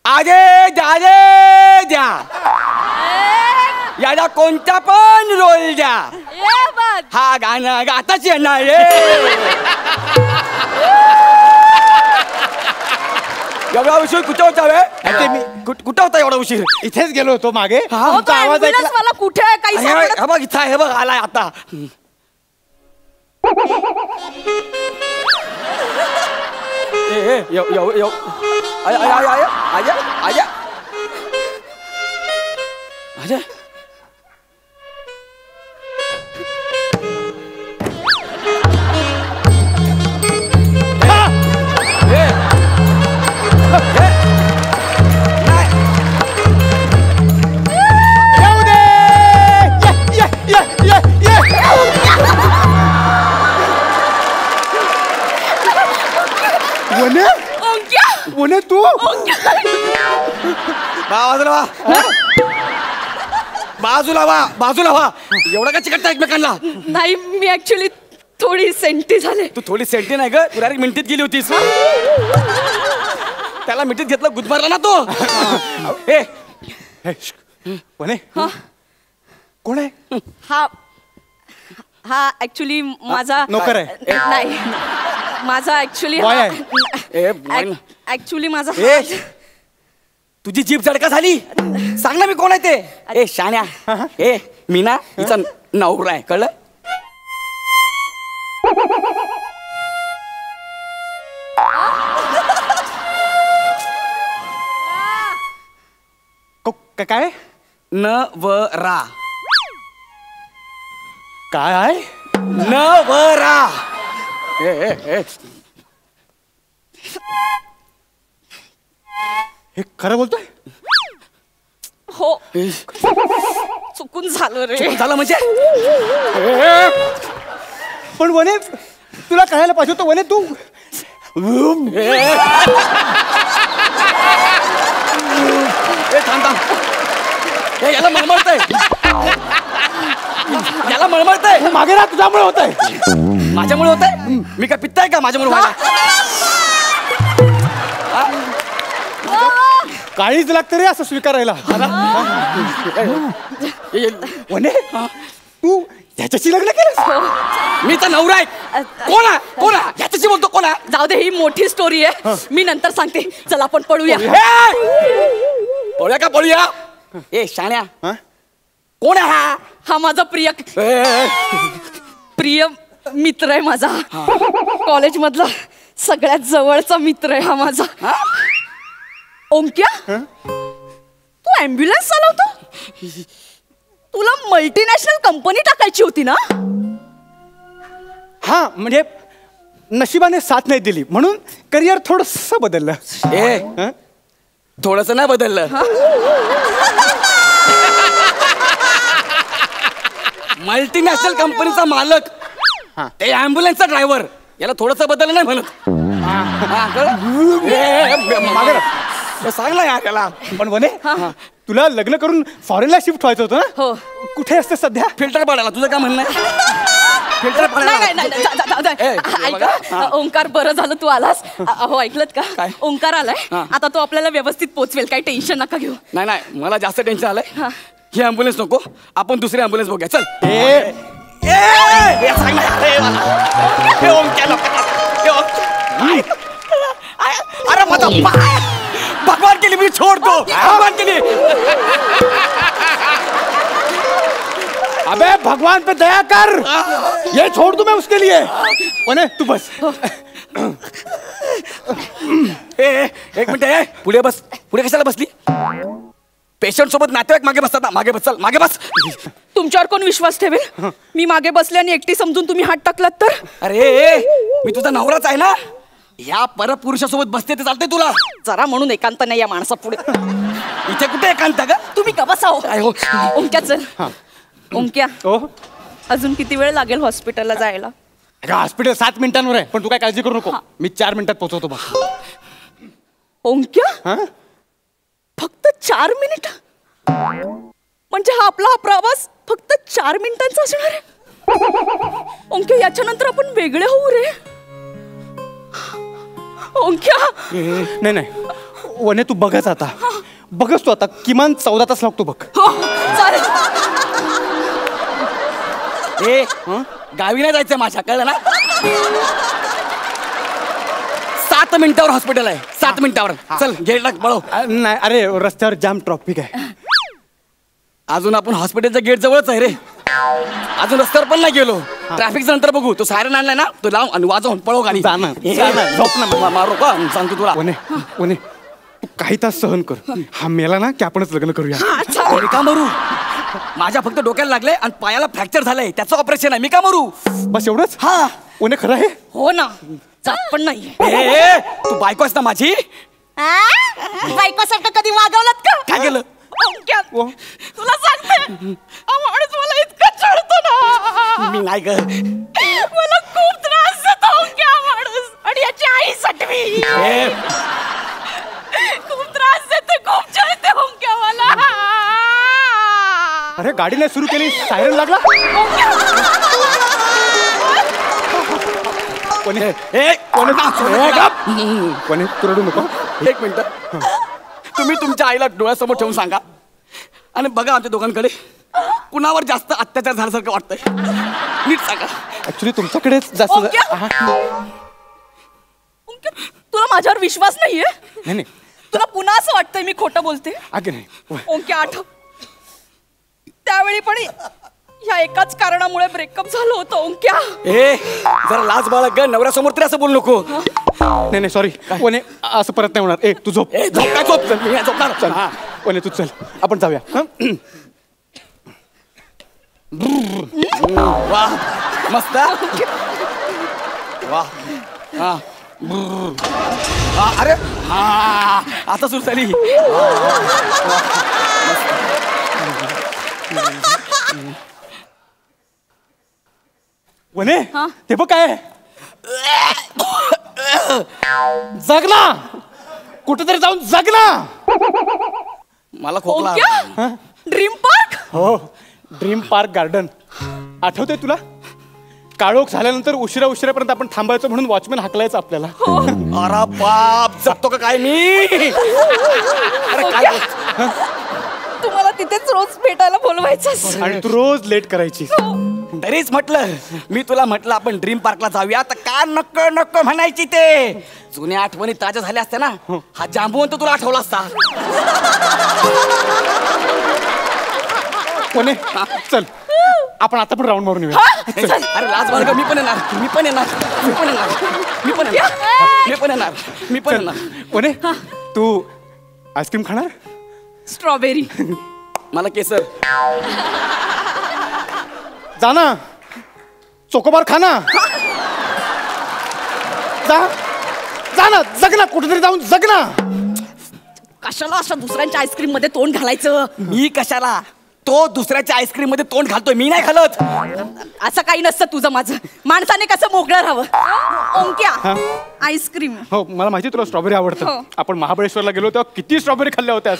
आजे जाजे द्या याला कोणता पण रोल द्या. हा गाणं गाताच येणार रे. एवढा उशीर कुठे होता वे? मी कुठं होता एवढा उशीर? इथेच गेलो होतो मागे. आवाज मला कुठे काही हे बघ इथं हे बघ आलाय आता. वने तू बाजूला वा बाजूला वा. एवढा का चिकटता एकमेकांना? नाही मी ऍक्च्युली थोडी सेंटी झाले. तू थोडी सेंटी नाही ग, तू डायरेक्ट मिनिटीत गेली होतीस. त्याला मिनिटीत घेतलं गुदमारला ना तो. वने कोण आहे? हा ऍक्च्युली माझा नोकर आहे. नाही माझा ऍक्च्युली ऍक्च्युली माझा तुझी जीभ झडका झाली. सांग ना मी कोण आहे ते. शाण्या मीना हिचा नवरा आहे, कळलं? काय? नवरा. काय आहे? नवरा. हे खरं बोलतोय? हो चुकून झालं रे. झालं म्हणजे? पण वने तुला कळायला पाहिजे होतं. वने तू थांब थांब. याला मळमळतंय, याला मळमळतंय. मागे राहा, तुझ्यामुळे होत आहे. माझ्यामुळे होत आहे? मी काय पित्त आहे का माझ्यामुळे व्हायला? काळीच लागतं रे असं स्वीकारायला. वने तू ह्याच्याशी लग्न केलं? मी तर नवरा आहे. कोण आहे? कोण आहे? ह्याच्याशी बोलतो कोण आहे? जाऊ दे, ही मोठी स्टोरी आहे, मी नंतर सांगते. चल आपण पळूया. पळूया का पळूया? शाण्या कोण आहे हा? हा माझा प्रिय मित्र आहे माझा. कॉलेज मधला सगळ्यात जवळचा मित्र आहे हा माझा. ओंक्या तू ऍम्ब्युलन्स चालवतो? तुला मल्टीनॅशनल कंपनी टाकायची होती ना? हा म्हणजे नशिबाने साथ नाही दिली म्हणून करिअर थोडस बदललं. थोडस नाही बदललं, मल्टीनॅशनल कंपनीचा मालक ते ॲम्ब्युलन्सचा ड्रायव्हर याला थोडस बदललं नाही म्हणत. सांग ना यार त्याला. पण वने तुला लग्न करून फॉरेनला शिफ्ट व्हायचं होतं ना? हो. कुठे असते सध्या? फिल्टर पडायला. तुझं काय म्हणणं आहे? फिल्टर पडायला. ओंकार बरं झालं तू आलास. अहो ऐकलत का? ओंकार आलाय आता, तो आपल्याला व्यवस्थित पोचवेल, काही टेन्शन नका घेऊ. नाही नाही मला जास्त टेन्शन आलंय. ही ॲम्ब्युलन्स नको, आपण दुसरी ॲम्ब्युलन्स बघूया. चल. अरे माझा भगवान के लिए भी छोड़ दो, भगवान के लिए. अबे भगवान पे दया कर, ये छोड़ दूं मैं उसके लिए. वने तू बस. एक मिनिट, पुढे बस. पुढे कशाला बसली? पेशंट सोबत नातेवाईक मागे बसतात ना. मागे बस, चल मागे बस. तुमच्यावर कोण विश्वास ठेवेल? मी मागे बसले आणि एकटी समजून तुम्ही हात टाकलात तर? अरे मी तुझा नवराच आहे ना. या परपुरुषासोबत बसते ते चालते तुला? जरा म्हणून एकांत नाही या माणसा पुढे. इथे कुठे एकांत ग? तुम्ही का बसा. ओंक्या चल. ओंक्या अजून किती वेळ लागेल हॉस्पिटलला जायला? हॉस्पिटल 7 मिनिटांवर आहे, पण तू काय काळजी करू नको. मी 4 मिनिटात पोहोचवतो बघ. ओंक्या फक्त 4 मिनिट? म्हणजे हा आपला प्रवास फक्त 4 मिनिटांचा असणार आहे? ओंक्या याच्यानंतर आपण वेगळे होऊ रे. ओंक्या नाही नाही वने तू बघच आता बघच तू आता किमान 14 तास लागतो बघ. चालेल. ए गावी नाही जायचं माझ्या, कळलं ना? 7 मिनिटावर हॉस्पिटल आहे, 7 मिनिटावर. चल गेट टाक बळव. नाही अरे रस्त्यावर जाम ट्रॉफिक आहे. अजून आपण हॉस्पिटलच्या गेट जवळच आहे रे, अजून रस्त्यावर पण नाही गेलो. ट्रॅफिकचं नंतर बघू. तो सायरन आणलाय ना, तो लाव आणि वाजवून पळव गाडी. झोप ना मारू का सांगतो तुला. वने तू काही तास सहन कर. हा मेला ना की आपणच लग्न करूया. मी का मरू? माझ्या फक्त डोक्याला लागले आणि पायाला फ्रॅक्चर झालंय, त्याचं ऑपरेशन आहे. मी का मरू? बस एवढंच? हा. वने खरं आहे? हो ना, जात पण नाही. तू बायको आहेस ना माझी? बायकोसारखं कधी वागवलं का? काय केलं? तुला सांगते माणूस मला इतकं चढतो ना. मी नाही ग, मला खूप त्रास देतो ओंक्या माणूस. आणि याची आई सटवी खूप त्रास देते, खूप चढते ओंक्या मला. अरे गाडी नाही सुरू केली, सायरन लागला. कोणी तुरडू नको. 1 मिनिट. तुम्ही तुमच्या आईला डोळ्यासमोर ठेवून सांगा आणि बघा आमच्या दोघांकडे कुणावर जास्त अत्याचार झाल्यासारखं वाटतंय. नीट सांगा. ऍक्च्युली तुमच्याकडेच जास्त. तुला माझ्यावर विश्वास नाहीये? नाही तुला पुन्हा असं वाटतंय मी खोटं बोलते? अगं नाही ओंक्या, आठव त्यावेळी पण ह्या एकाच कारणामुळे ब्रेकअप झालं होतं ओंक्या. जरा लाज बाळग ग, नवऱ्यासमोर तरी असं बोलू नको. नाही सॉरी वने, असं परत नाही होणार. तू झोप. झोपणार. वने तू चल आपण जाऊया. वा मस्त. वा अरे हा आता सुरू झाली. वने ते बघ काय जगना, कुठेतरी जाऊन जगना. मला खोकला. Dream park. हो ड्रीम पार्क गार्डन आठवतंय तुला? काळोख झाल्यानंतर उशिरापर्यंत आपण थांबायचो म्हणून वॉचमॅन हाकलायचं आपल्याला. अरे बाप, जगतो का काय मी? अरे काय तुम्हाला तिथेच रोज भेटायला बोलवायचं आणि तू रोज लेट करायची. तरीच म्हटलं मी तुला म्हटलं आपण ड्रीम पार्कला जाऊया, तर का नको नको म्हणायची? ते जुन्या आठवणी ताज्या झाल्या असत्या ना, हा जांबूवंत तुला आठवला असता. कोणी चल आपण आता पण राऊंड मारून येऊया. अरे लाज बाळगा, मी पण येणार. कोणी तू आईस्क्रीम खाणार? स्ट्रॉबेरी. मला केसर. जा ना, चोकोबार खा ना. जा ना, जग ना, कुठेतरी जाऊन जग ना. कशाला असं दुसऱ्यांच्या आईस्क्रीम मध्ये तोंड घालायचं? मी कशाला? तो दुसऱ्याच्या आईस्क्रीम मध्ये तोंड घालतोय, मी नाही घालत. असं काही नसतं तुझं माझं. माणसाने कसं मोकळं राहावं. ओंक्या, आईस्क्रीम. हो मला माहिती तुला स्ट्रॉबेरी आवडतं. आपण महाबळेश्वरला गेलो तेव्हा किती स्ट्रॉबेरी खाल्ल्या होत्या.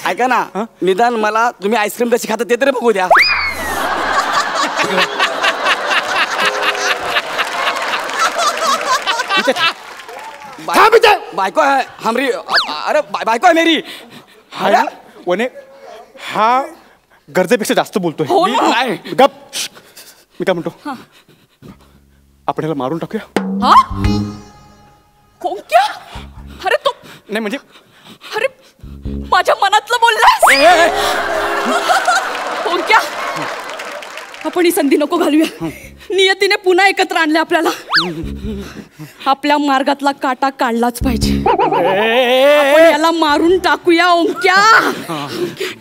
ऐका ना, निदान मला तुम्ही आईस्क्रीम कशी खाता ते तरी बघू द्या. बायको आहे हमरी. अरे बायको आहे मेरी. वने हा गरजेपेक्षा जास्त बोलतोय. गप. मी काय म्हणतो, आपण ह्याला मारून टाकूया. ओंक्या, अरे तो नाही म्हणजे अरे माझ्या मनातलं बोललास. ओंक्या, आपण ही संधी नको घालूया. नियतीने पुन्हा एकत्र आणले आपल्याला. आपल्या मार्गातला काटा काढलाच पाहिजे. आपण याला मारून टाकूया ओंक्या.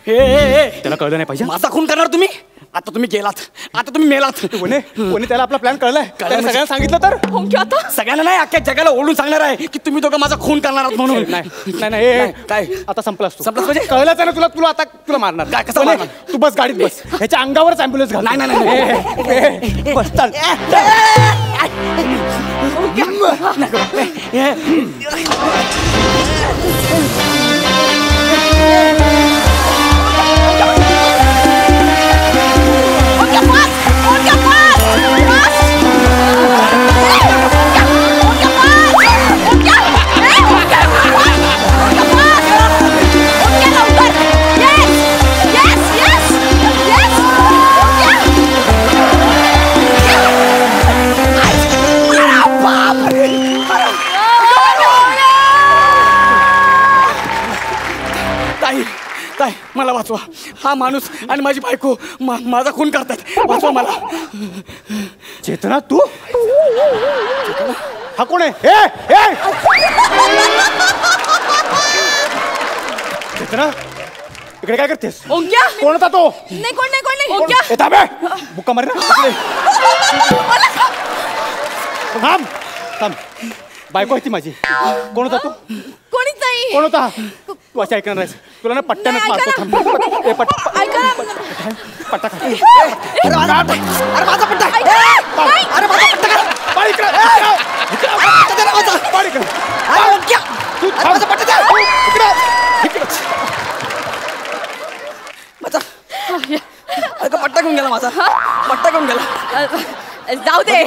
त्याला कळलं नाही पाहिजे. माझा खून करणार तुम्ही? आता तुम्ही गेलात, आता तुम्ही मेलात. कोणी त्याला आपला प्लॅन कळलाय? सगळ्यांना सांगितलं तर? ओंक्या आता सगळ्यांना नाही, अख्ख्या जगाला ओढून सांगणार आहे की तुम्ही दोघं माझा खून करणार आहात म्हणून. नाही काय आता संपलास म्हणजे कळलंच आहे ना तुला. तुला आता तुला मारणार. काय कसं मारणार? तू बस गाडीत बस. ह्याच्या अंगावरच ॲम्ब्युलन्स घाल. नाही बस चल. मला वाचवा. हा माणूस आणि माझी बायको माझा खून करतात. वाचवा मला. चेतना तू? हा कोण आहे? चेतना इकडे काय करतेस? ओंक्या कोण होता तो? नाही कोण नाही ओंक्या. थांबे बुक्का मार थांब थांब. बायको आहे ती माझी. कोण होता तू? कोणीच नाही. कोण होता? तू असं ऐकणार नाहीस. तुला ना पट्ट्यानंच मारतो. थांब पट्टा खा. अरे माझा पट्टा. अरे माझा पट्टा. बाळ इकडे. बाळ इकडे. अरे ओंक्या. तू माझा पट्टा द्या. इकडे. अगं पट्टा घेऊन गेला माझा. पट्टा घेऊन गेला. जाऊ दे.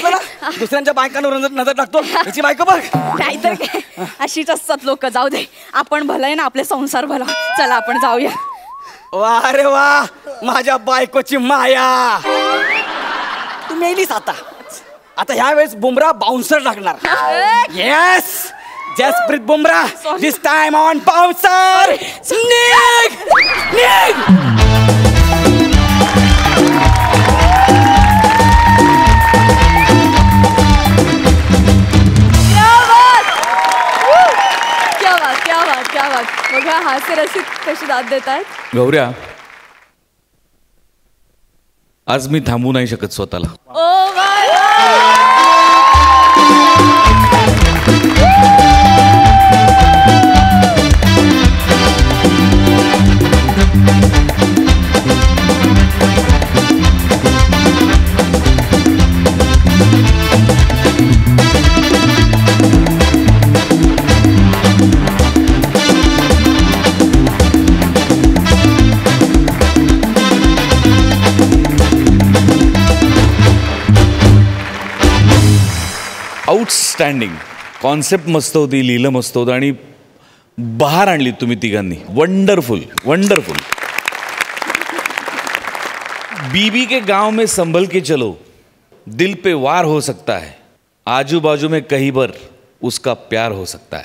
दुसऱ्यांच्या बायकांवर नजर टाकतो. याची बायको बघ. काहीतरी काय अशीच असतात लोक. जाऊ दे, आपण भलाय ना, आपले संसार भला. चला आपण जाऊया. वा रे वा, माझ्या बायकोची माया. तू मेलीस आता. आता ह्या वेळेस बुमरा बाउन्सर टाकणार. Yes, Jasprit Bumrah this time on bouncer. निघ निघ. क्या बात. बघा हास्य रसिक कशी दाद देत आहेत. गौऱ्या, आज मी थांबू नाही शकत स्वतःला. Oh my outstanding. कॉन्सेप्ट मस्त होती, लिहिलं मस्त होतं आणि बहार आणली तुम्ही तिघांनी. Wonderful wonderful. बीबी के गांव में संभल के चलो, दिल पे वार हो सकता है, आजू बाजू में कहीं पर उसका प्यार हो सकता है.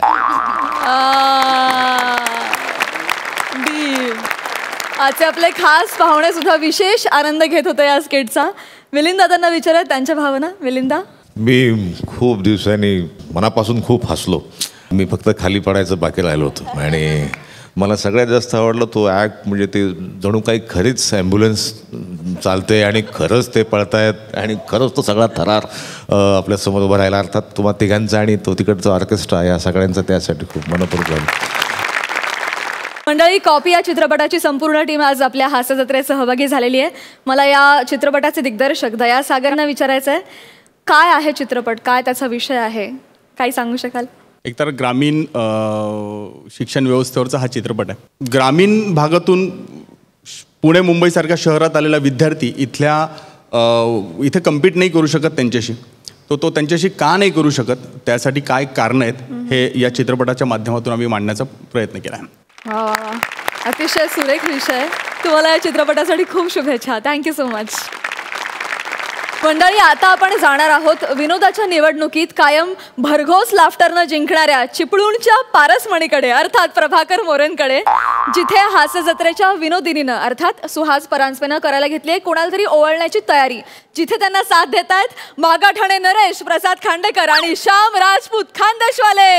आजचे आपले खास पाहुणे सुद्धा विशेष आनंद घेत होते या स्किटचा. मिलिंद दादांना विचारत त्यांच्या भावना. मिलिंदा. मी खूप दिवसांनी मनापासून खूप हसलो. मी फक्त खाली पडायचं बाकी राहिलो होतो आणि मला सगळ्यात जास्त आवडलं तो ॲक्ट. म्हणजे ते जणू काही खरीच ॲम्ब्युलन्स चालते आणि खरंच ते पळतायत आणि खरंच तो सगळा थरार आपल्यासमोर उभा राहिला. अर्थात तुम्हा तिघांचा आणि तो तिकडचा ऑर्केस्ट्रा या सगळ्यांचा त्यासाठी खूप मनपूर्वक झालं. मंडळी, कॉपी या चित्रपटाची संपूर्ण टीम आज आपल्या हास्य जत्रेत सहभागी झालेली आहे. मला या चित्रपटाचे दिग्दर्शक दया सागरना विचारायचं आहे, काय आहे चित्रपट, काय त्याचा विषय आहे, काही सांगू शकाल? एकतर ग्रामीण शिक्षण व्यवस्थेवरचा हा चित्रपट आहे. ग्रामीण भागातून पुणे मुंबईसारख्या शहरात आलेला विद्यार्थी इथे कम्पीट नाही करू शकत त्यांच्याशी. तो त्यांच्याशी का नाही करू शकत, त्यासाठी काय कारणं आहेत हे या चित्रपटाच्या माध्यमातून आम्ही मांडण्याचा प्रयत्न केला आहे. अतिशय सुरेख विषय. तुम्हाला या चित्रपटासाठी खूप शुभेच्छा. Thank you so much. मंडळी, आता आपण जाणार आहोत विनोदाच्या निवडणुकीत कायम भरघोस लाफ्टरनं जिंकणाऱ्या चिपळूणच्या पारसमणीकडे, अर्थात प्रभाकर मोरेंकडे, जिथे हास्य जत्रेच्या विनोदिनीनं अर्थात सुहास परांजपेनं करायला घेतली कोणाला तरी ओवाळण्याची तयारी. जिथे त्यांना साथ देत आहेत मागाठाणे नरेश, प्रसाद खांडेकर आणि श्याम राजपूत खानदेशवाले.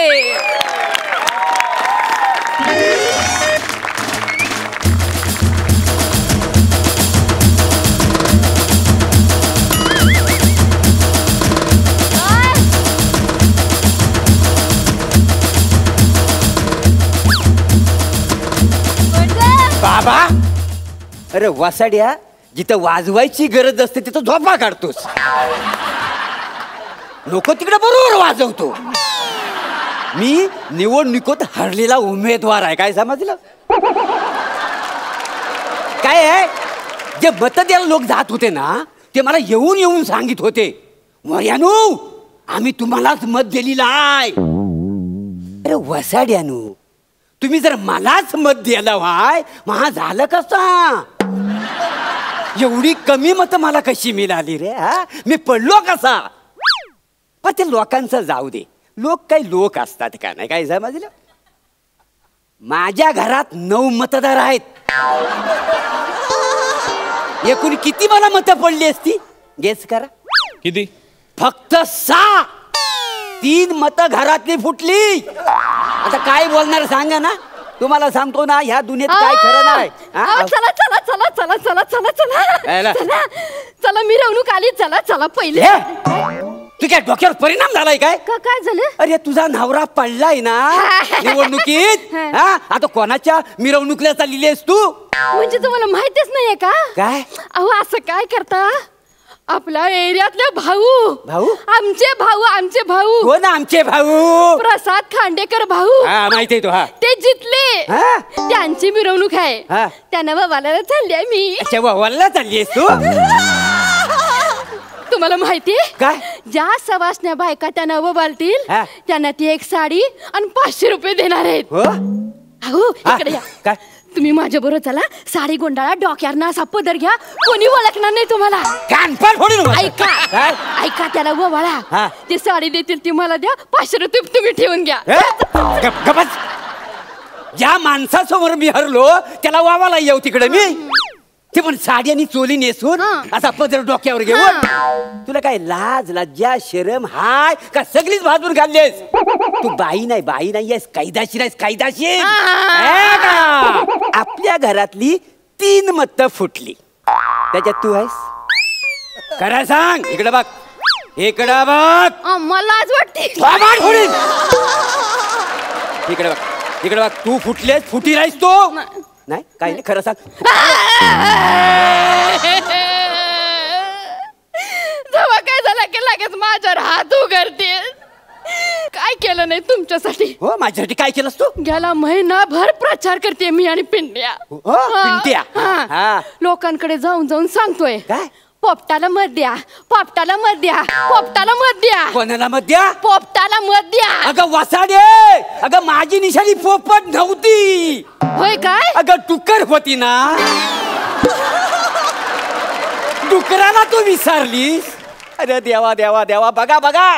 बाबा, अरे वासाड्या, जिथं वाजवायची गरज असते तिथं झोपा काढतोस. लोक तिकडे बरोबर वाजवतो. मी निवडणुकीत हरलेला उमेदवार आहे, काय समजलं? काय आहे, जे मत द्यायला लोक जात होते ना, ते मला येऊन येऊन सांगित होते, वयानू आम्ही तुम्हालाच मत दिलेलं आहे. अरे वसाड्यानू, तुम्ही जर मलाच मत द्यायला व्हाय, महा झालं कसा? एवढी कमी मत मला कशी मिळाली रे? मी पडलो कसा? पण ते लोकांचं जाऊ दे, लोक काही लोक असतात का नाही, काय समजलं? माझ्या घरात 9 मतदार आहेत. एकूण किती मला मतं पडली असती गेस करा. किती? फक्त 6. 3 मतं घरातली फुटली. आता काय बोलणार सांगा ना. तुम्हाला सांगतो ना ह्या दुनियेत काय खरं नाही. चला चला चला चला चला चला चला चला चला मिरवणूक आली. चला चला पहिले. तू काय डोक्यावर परिणाम झालाय काय? काय झालं? अरे तुझा नवरा पडलाय ना निवडणुकीत. आता कोणाच्या मिरवणुकीला चाललेली आहेस तू? म्हणजे तुम्हाला माहितीच नाहीये का? काय? अहो असं काय करता? आपल्या एरियातले भाऊ आमचे भाऊ कोण आमचे भाऊ? प्रसाद खांडेकर भाऊ. माहिती आहे तो. ते जितले त्यांची मिरवणूक आहे. त्यांना बाबाला चालली मी. अच्छा बाबाला चालली आहेस तू? तुम्हाला माहितीये काय? ज्या सवासण्या बायका त्यांना बालतील त्यांना ती एक साडी आणि 500 रुपये देणार आहेत. अहो इकडे या. काय? तुम्ही माझ्या बरोबर चला. साडी गोंडाळा, डोक्यावर असा पदर घ्या. कोणी ओळखणार नाही तुम्हाला. ऐका ऐका त्याला ववाळा. ती साडी देतील ती मला द्या. 500 रुपये तुम्ही ठेवून घ्या. ज्या माणसासमोर मी हरलो त्याला वावाला येऊ तिकडे मी. ते पण साडी आणि चोली नेसून असा पदर डोक्यावर घेऊन. तुला काय लाज लज्जा शरम हाय का सगळीच भाजून घाललेस? तू बाई नाही आहेस. कायदाशीर आहेस कायदाशीर. आपल्या घरातली 3 मतं फुटली त्याच्यात तू आहेस. खरं सांग. इकडे बघ इकडे बघ. मला आज वाटते इकडे बघ तू फुटलेस. फुटी राहीस तू. नाही काही नाही खरं सांग. जेव्हा काय झालं की लगेच माझ्यावर हात उघडते. काय केलं नाही तुमच्यासाठी? हो माझ्यासाठी काय केलंस तू? गेला महिनाभर प्रचार करते मी आणि पिंट्या. लोकांकडे जाऊन जाऊन सांगतोय काय? पोपटाला मत द्या, पोपटाला मत द्या, पोपटाला मत द्या. कोणाला मत द्या? पोपटाला मत द्या. अगं वासाडे, अगं माझी निशाणी पोपट नव्हती. होय काय? अगं डुक्कर होती ना. डुकराला तू विसरलीस? अरे देवा देवा देवा. बघा बघा.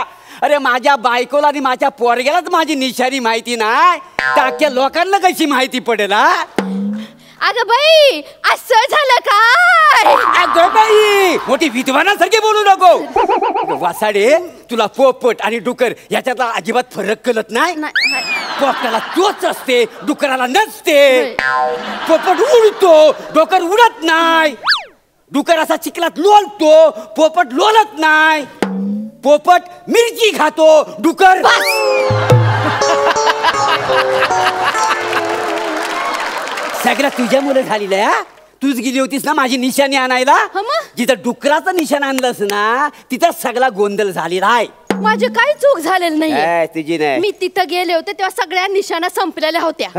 अरे माझ्या बायकोला आणि माझ्या पोरग्यालाच माझी निशाणी माहिती नाही. टाक्या लोकांना कशी माहिती पडेल? अगं बाई असं झालं काय? अगं बाई मोठी विद्वानासारखी बोलू नको. वासाडे तुला पोपट आणि डुकर याच्यातला अजिबात फरक कळत नाही. पोपटाला तोच असते डुकराला नसते. पोपट उडतो डुकर उडत नाही. डुकर असा चिखलात लोळतो पोपट लोळत नाही. पोपट मिरची खातो डुकर. सगळं तुझ्या मुलं झालेलं आहे. तूच गेली होतीस ना माझी निशाणी आणायला. जिथं डुकराचं निशाण आणलंस ना तिथं सगळा गोंधळ झालेला आहे. माझी काही चूक झालेली नाही. तुझी नाही. मी तिथं गेले होते तेव्हा सगळ्या निशाणा संपलेल्या होत्या.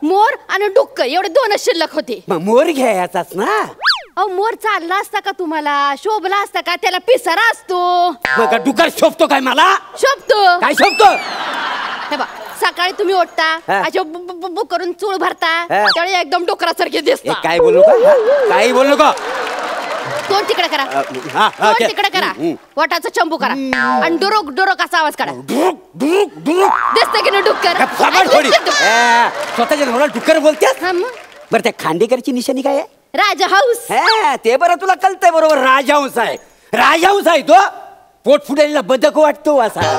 मोर आणि डुक्कर एवढे 2च शिल्लक होते. मोर घ्यायचाच ना. अहो मोर चालला असता का तुम्हाला? शोभला असता का? त्याला पिसारा असतो. डुकर शोभतो काय मला? शोभतो. काय शोभतो? हे बघ सकाळी तुम्ही उठता अशा बुक करून चूळ भरता त्यावेळी एकदम डुकरासारखे दिसता. काय बोलू का? काही बोलू का? तोंड तिकडे करा. तोंड तिकडे करा. पोटाचा चंबू करा आणि डुरुक डुरुक असा आवाज काढा. दिसतं की ना डुक्कर? स्वतःच्या नवरा डुक्कर बोलतेस? बरं त्या खांडेकरची निशाणी काय आहे? राजहंस. ते बरं तुला कळतंय बरोबर. राजहंस आहे. राजहंस आहे तो. पोट फुटलेला बदक वाटतो असा.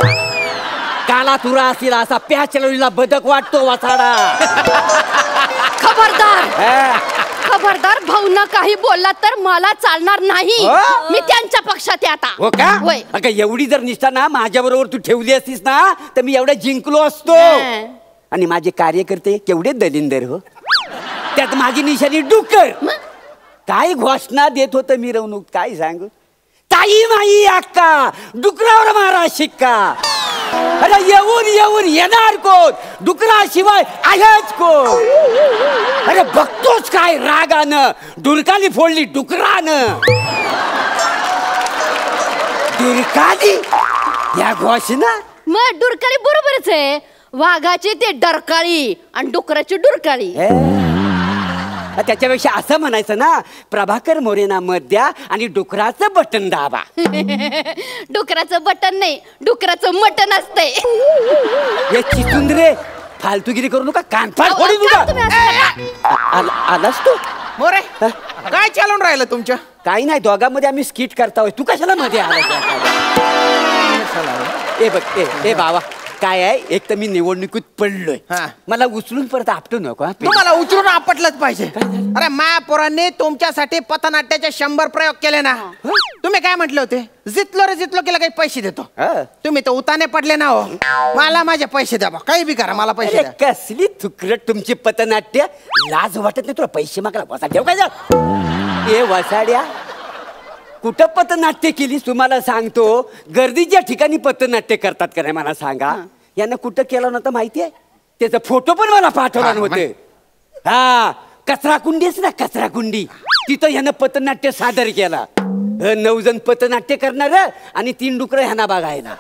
काला तुरा असलेला असा प्याचलेला बदक वाटतो वासाडा. खबरदार खबरदार. भाऊंना काही बोलला तर मला चालणार नाही. मी त्यांच्या पक्षात आहे आता. हो का? अगं एवढी जर निष्ठा ना माझ्या बरोबर तू ठेवली असतीस ना तर मी एवढा जिंकलो असतो. आणि माझे कार्यकर्ते केवढे दलिंदर हो. त्यात माझी निशाणी डुक्कर. काय घोषणा देत होतं मिरवणूक काय सांगू. ताई माई अक्का डुकरावर मारा शिक्का. अरे येऊन येऊन येणार कोण? डुकराशिवाय आहेच कोण? अरे बघतोच काय रागानं डुरकाली फोडली डुकरानं. डुरकाली या घोषणा. मग डुरकाळी बरोबरच आहे. वाघाची ते डरकाळी आणि डुकराची डुरकाळी. त्याच्यापेक्षा असं म्हणायचं ना प्रभाकर मोरेना मत द्या आणि डुकराचं बटन दाबा. डुकराचं बटन नाही डुकराचं मटन असतंय. चिचुंदरे फालतूगिरी करू नका. कानफाड फोडी तुला. आलास तू मोरे काय चालून राहिलं तुमच्या? काही नाही, दोघांमध्ये आम्ही स्किट करताय. तू कशाला मध्ये आला? ए बघ ए बाबा, काय आहे, एक तर मी निवडणुकीत पडलोय, मला उचलून परत आपटू नको. तुम्हाला उचलून आपटलंच पाहिजे. अरे महापौरांनी तुमच्यासाठी पथनाट्याचे 100 प्रयोग केले ना. तुम्ही काय म्हटले होते? जितलो रे जितलो केला काही पैसे देतो. तुम्ही तर उताने पडले ना हो. मला माझे पैसे द्या, काही बी करा, मला पैसे द्या. कसली थुकरट तुमची पथनाट्य, लाज वाटत नाही तुला? पैसे मागला वसा ठेव काय जा. ए वसाड्या, कुठं पथनाट्य केलीस तुम्हाला सांगतो? गर्दीच्या ठिकाणी पथनाट्य करतात का नाही मला सांगा. यांना कुठं केलं नव्हतं माहितीये? त्याचा फोटो पण मला पाठवला नव्हते. हा, कचरा कुंडीच ना, कचरा कुंडी, तिथं ह्यानं पथनाट्य सादर केला. 9 जण पथनाट्य करणार आणि 3 डुकरं ह्यांना बघायला.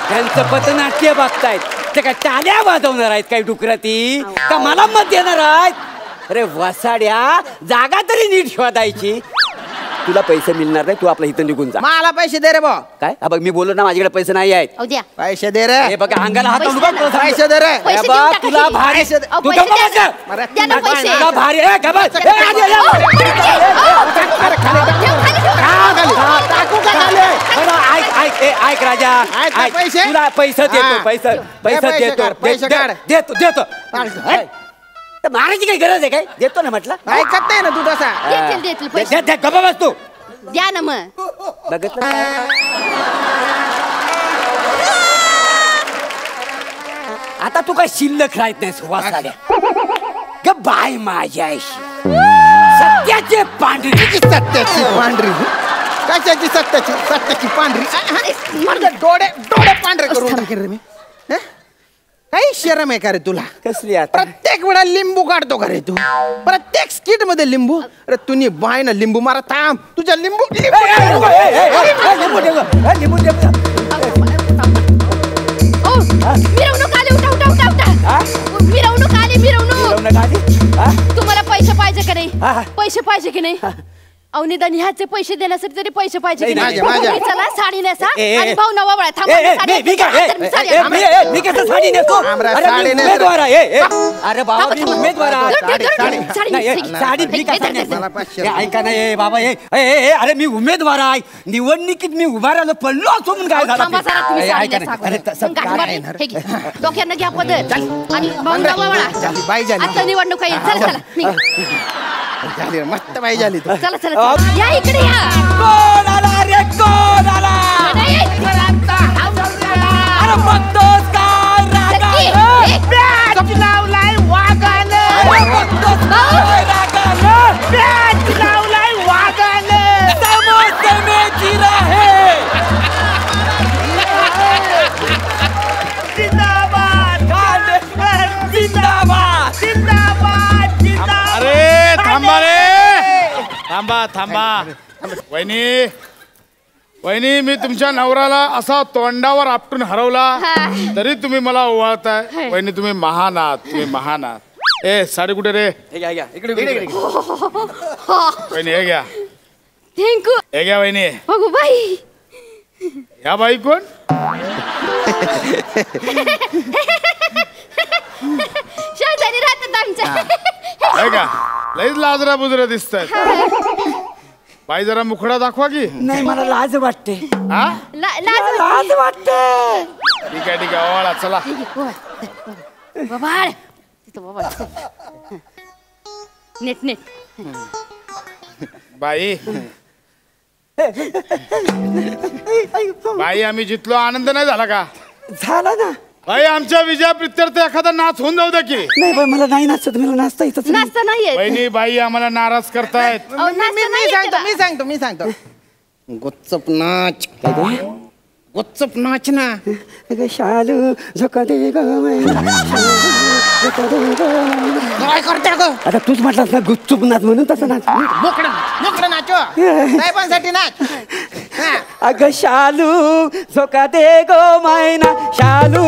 त्यांचं पथनाट्य बघतायत ते काय टाळ्या वाजवणार आहेत काही डुकरं ती, का मला मत देणार आहेत? अरे वसाड्या, जागा तरी नीट शोधायची. तुला पैसे मिळणार नाही, तू आपल्या इथं निघून जा. मला पैसे दे रे बा. काय? बघ मी बोललो ना, माझ्याकडे पैसे नाही आहेत. पैसे दे रे. हे बघा, अंगाला हात लावून बघ. पैसे दे रे. तुला भारी, तू गप्प बस. तुला भारी आहे का? बस ऐक राजा, तुला पैसे देतो, पैसे देतो. मारायची काही गरज आहे काय? देतो ना म्हटलं. ऐकत नाही ना तू तसा. गप्प बस तू. द्या ना मग. बघितलं, आता तू काय शिल्लक राहत नाही सुवासाड्या. ग बाय माझ्याशी सत्याचे पांढरी. सत्याची पांढरी कशाची? सत्याची पांढरी. डोळे पांढरे करून टाकेल रे मी. काही शरम आहे का रे तुला? कसली? प्रत्येक वेळा लिंबू काढतो का रे तू? प्रत्येक स्किट मध्ये लिंबू. अरे तुम्ही बाय ना लिंबू मारा. थांब, तुझ्या लिंबू मिरवणूक आली. उठा. मिरवणूक आली. तुम्हाला पैसे पाहिजे का नाही? पैसे पाहिजे की नाही? अहो निदान ह्याचे पैसे देण्यासाठी तरी पैसे पाहिजे की नाही? चला साडी नेसा आणि भाऊ नवा वळा. थांबा, अरे बाबा मी उमेदवार ऐका नाही बाबा. अरे मी उमेदवार आहे, निवडणुकीत मी उभा राहिलो, पडलो असो म्हणून काय झालं? डोक्यानं घ्या पदर आणि भाऊ नवा वळा. आता निवडणूक आहे. चला मस्त बाई झाली. चला या इकडे या. कोण आला रे? कोण आला? अरे बघतोस काय रागानं? लावलाय वागानं. लावलाय वागानं. समोरची राहे. जिंदाबाद जिंदाबाद जिंदाबाद. अरे थांबा रे, थांबा. वहिनी, मी तुमच्या नवऱ्याला असा तोंडावर आपटून हरवला तरी तुम्ही मला ओवाळताय. वहिनी तुम्ही महान आहात, ए साडी कुठे रे? इकडे. वहिनी हे घ्या. थँक्यू. हे घ्या वहिनी. बघू बाई. या बाई कोण? शेजारी राहतात आमच्या. आहे का? लईच लाजरा बुजरा दिसतायत. बाई जरा मुखडा दाखवा की. नाही, मला लाज वाटते. हा, लाज वाटते. ठीक आहे ओवाळा. चला बाबा. नीट. बाई आम्ही जितलो, आनंद नाही झाला का? झाला ना बाई. आमच्या विजया प्रित्यर्थ एखादा नाच होऊन जाऊ द्या की. नाही बाई, मला नाही नाचत. मला नाचता येतच नाही. नाचता नाही. वहिनी बाई आम्हाला नाराज करतायत. मी सांगतो. गुच्चप नाच. गुच्चप नाच ना. शालू झोका दे काय करते ग? आता तूच म्हटलास ना गुच्चूप नाच म्हणून तसं नाच. मोकळं नाचो. साहेबांसाठी नाच. अगं शालू झोका दे गो मैना, शालू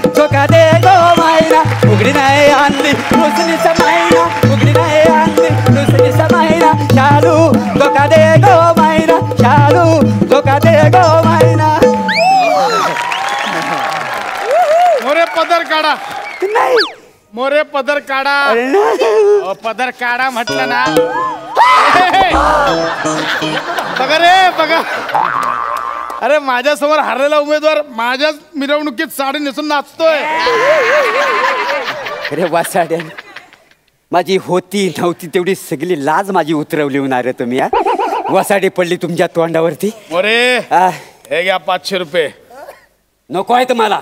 झोका दे गो मैना. उघडी नाही आणली रुसलीचा मैना, उघडी नाही आणली रुसलीचा मैना. शालू झोका दे गो मैना, शालू झोका दे गो मैना. मोरे पदर काढा. नाही मोरे पदर काढा. पदर काढा म्हटलं ना. बघा रे बघा. अरे माझ्यासमोर हरलेला उमेदवार माझ्याच मिरवणुकीत साडी नेसून नाचतोय. अरे वासाड्या, माझी होती नव्हती तेवढी सगळी लाज माझी उतरवली होणार तुम्ही. वासाडी पडली तुमच्या तोंडावरती. मोरे हे घ्या 500 रुपये. नको आहे तुम्हाला.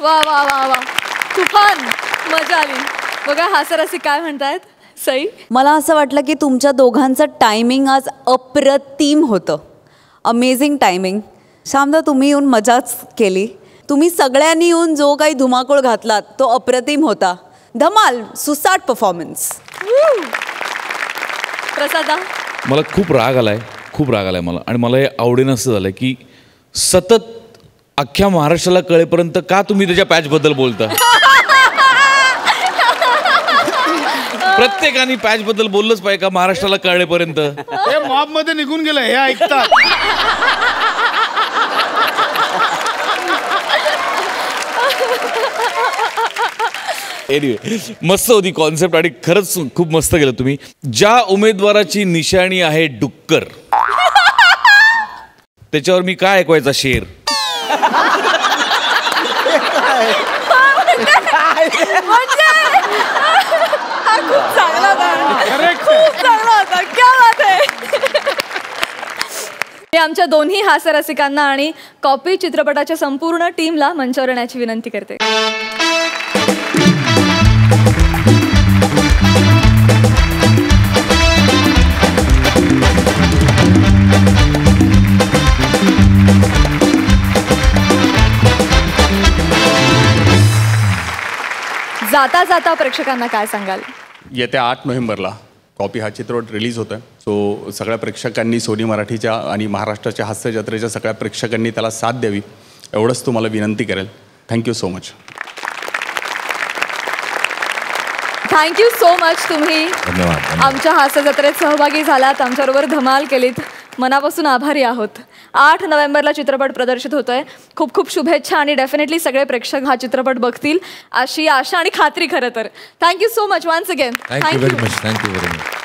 वा वा वा वा, तुफान मजा आली. बघा हास्यरसिक काय म्हणतायत. सई, मला असं वाटलं की तुमच्या दोघांचं टायमिंग आज अप्रतिम होतं. Amazing timing. श्यामदा, तुम्ही येऊन मजाच केली. तुम्ही सगळ्यांनी येऊन जो काही धुमाकूळ घातलात तो अप्रतिम होता. धमाल, सुसाट परफॉर्मन्स. प्रसादा, मला खूप राग आलाय मला. आणि मला हे आवडेन असं झालं की सतत अख्ख्या महाराष्ट्राला कळेपर्यंत का तुम्ही त्याच्या पॅचबद्दल बोलता. प्रत्येकाने पॅचबद्दल बोललंच पाहिजे का महाराष्ट्राला कळेपर्यंत. हे मॉब मध्ये निघून गेलं हे ऐकतात. एनिवे, मस्त होती कॉन्सेप्ट आणि खरंच खूप मस्त केलं तुम्ही. ज्या उमेदवाराची निशाणी आहे डुक्कर त्याच्यावर मी काय ऐकवायचा शेर. खूप चांगला होता. खूप चांगला होता. क्या बात आहे. मी आमच्या दोन्ही हास्यरसिकांना आणि कॉपी चित्रपटाच्या संपूर्ण टीमला मंचावर येण्याची विनंती करते. जाता जाता प्रेक्षकांना काय सांगाल. येत्या 8 नोव्हेंबरला कॉपी हा चित्रपट रिलीज होतोय. सो सगळ्या प्रेक्षकांनी सोनी मराठीच्या आणि महाराष्ट्राच्या हास्य जत्रेच्या सगळ्या प्रेक्षकांनी त्याला साथ द्यावी एवढंच तुम्हाला विनंती करेल. Thank you so much. Thank you so much. तुम्ही आमच्या हास्य जत्रेत सहभागी झालात, आमच्याबरोबर धमाल केलीत. मनापासून आभारी आहोत. 8 नोव्हेंबरला चित्रपट प्रदर्शित होतोय. खूप खूप शुभेच्छा आणि डेफिनेटली सगळे प्रेक्षक हा चित्रपट बघतील अशी आशा आणि खात्री. खरं तर thank you so much once again. Thank you very much.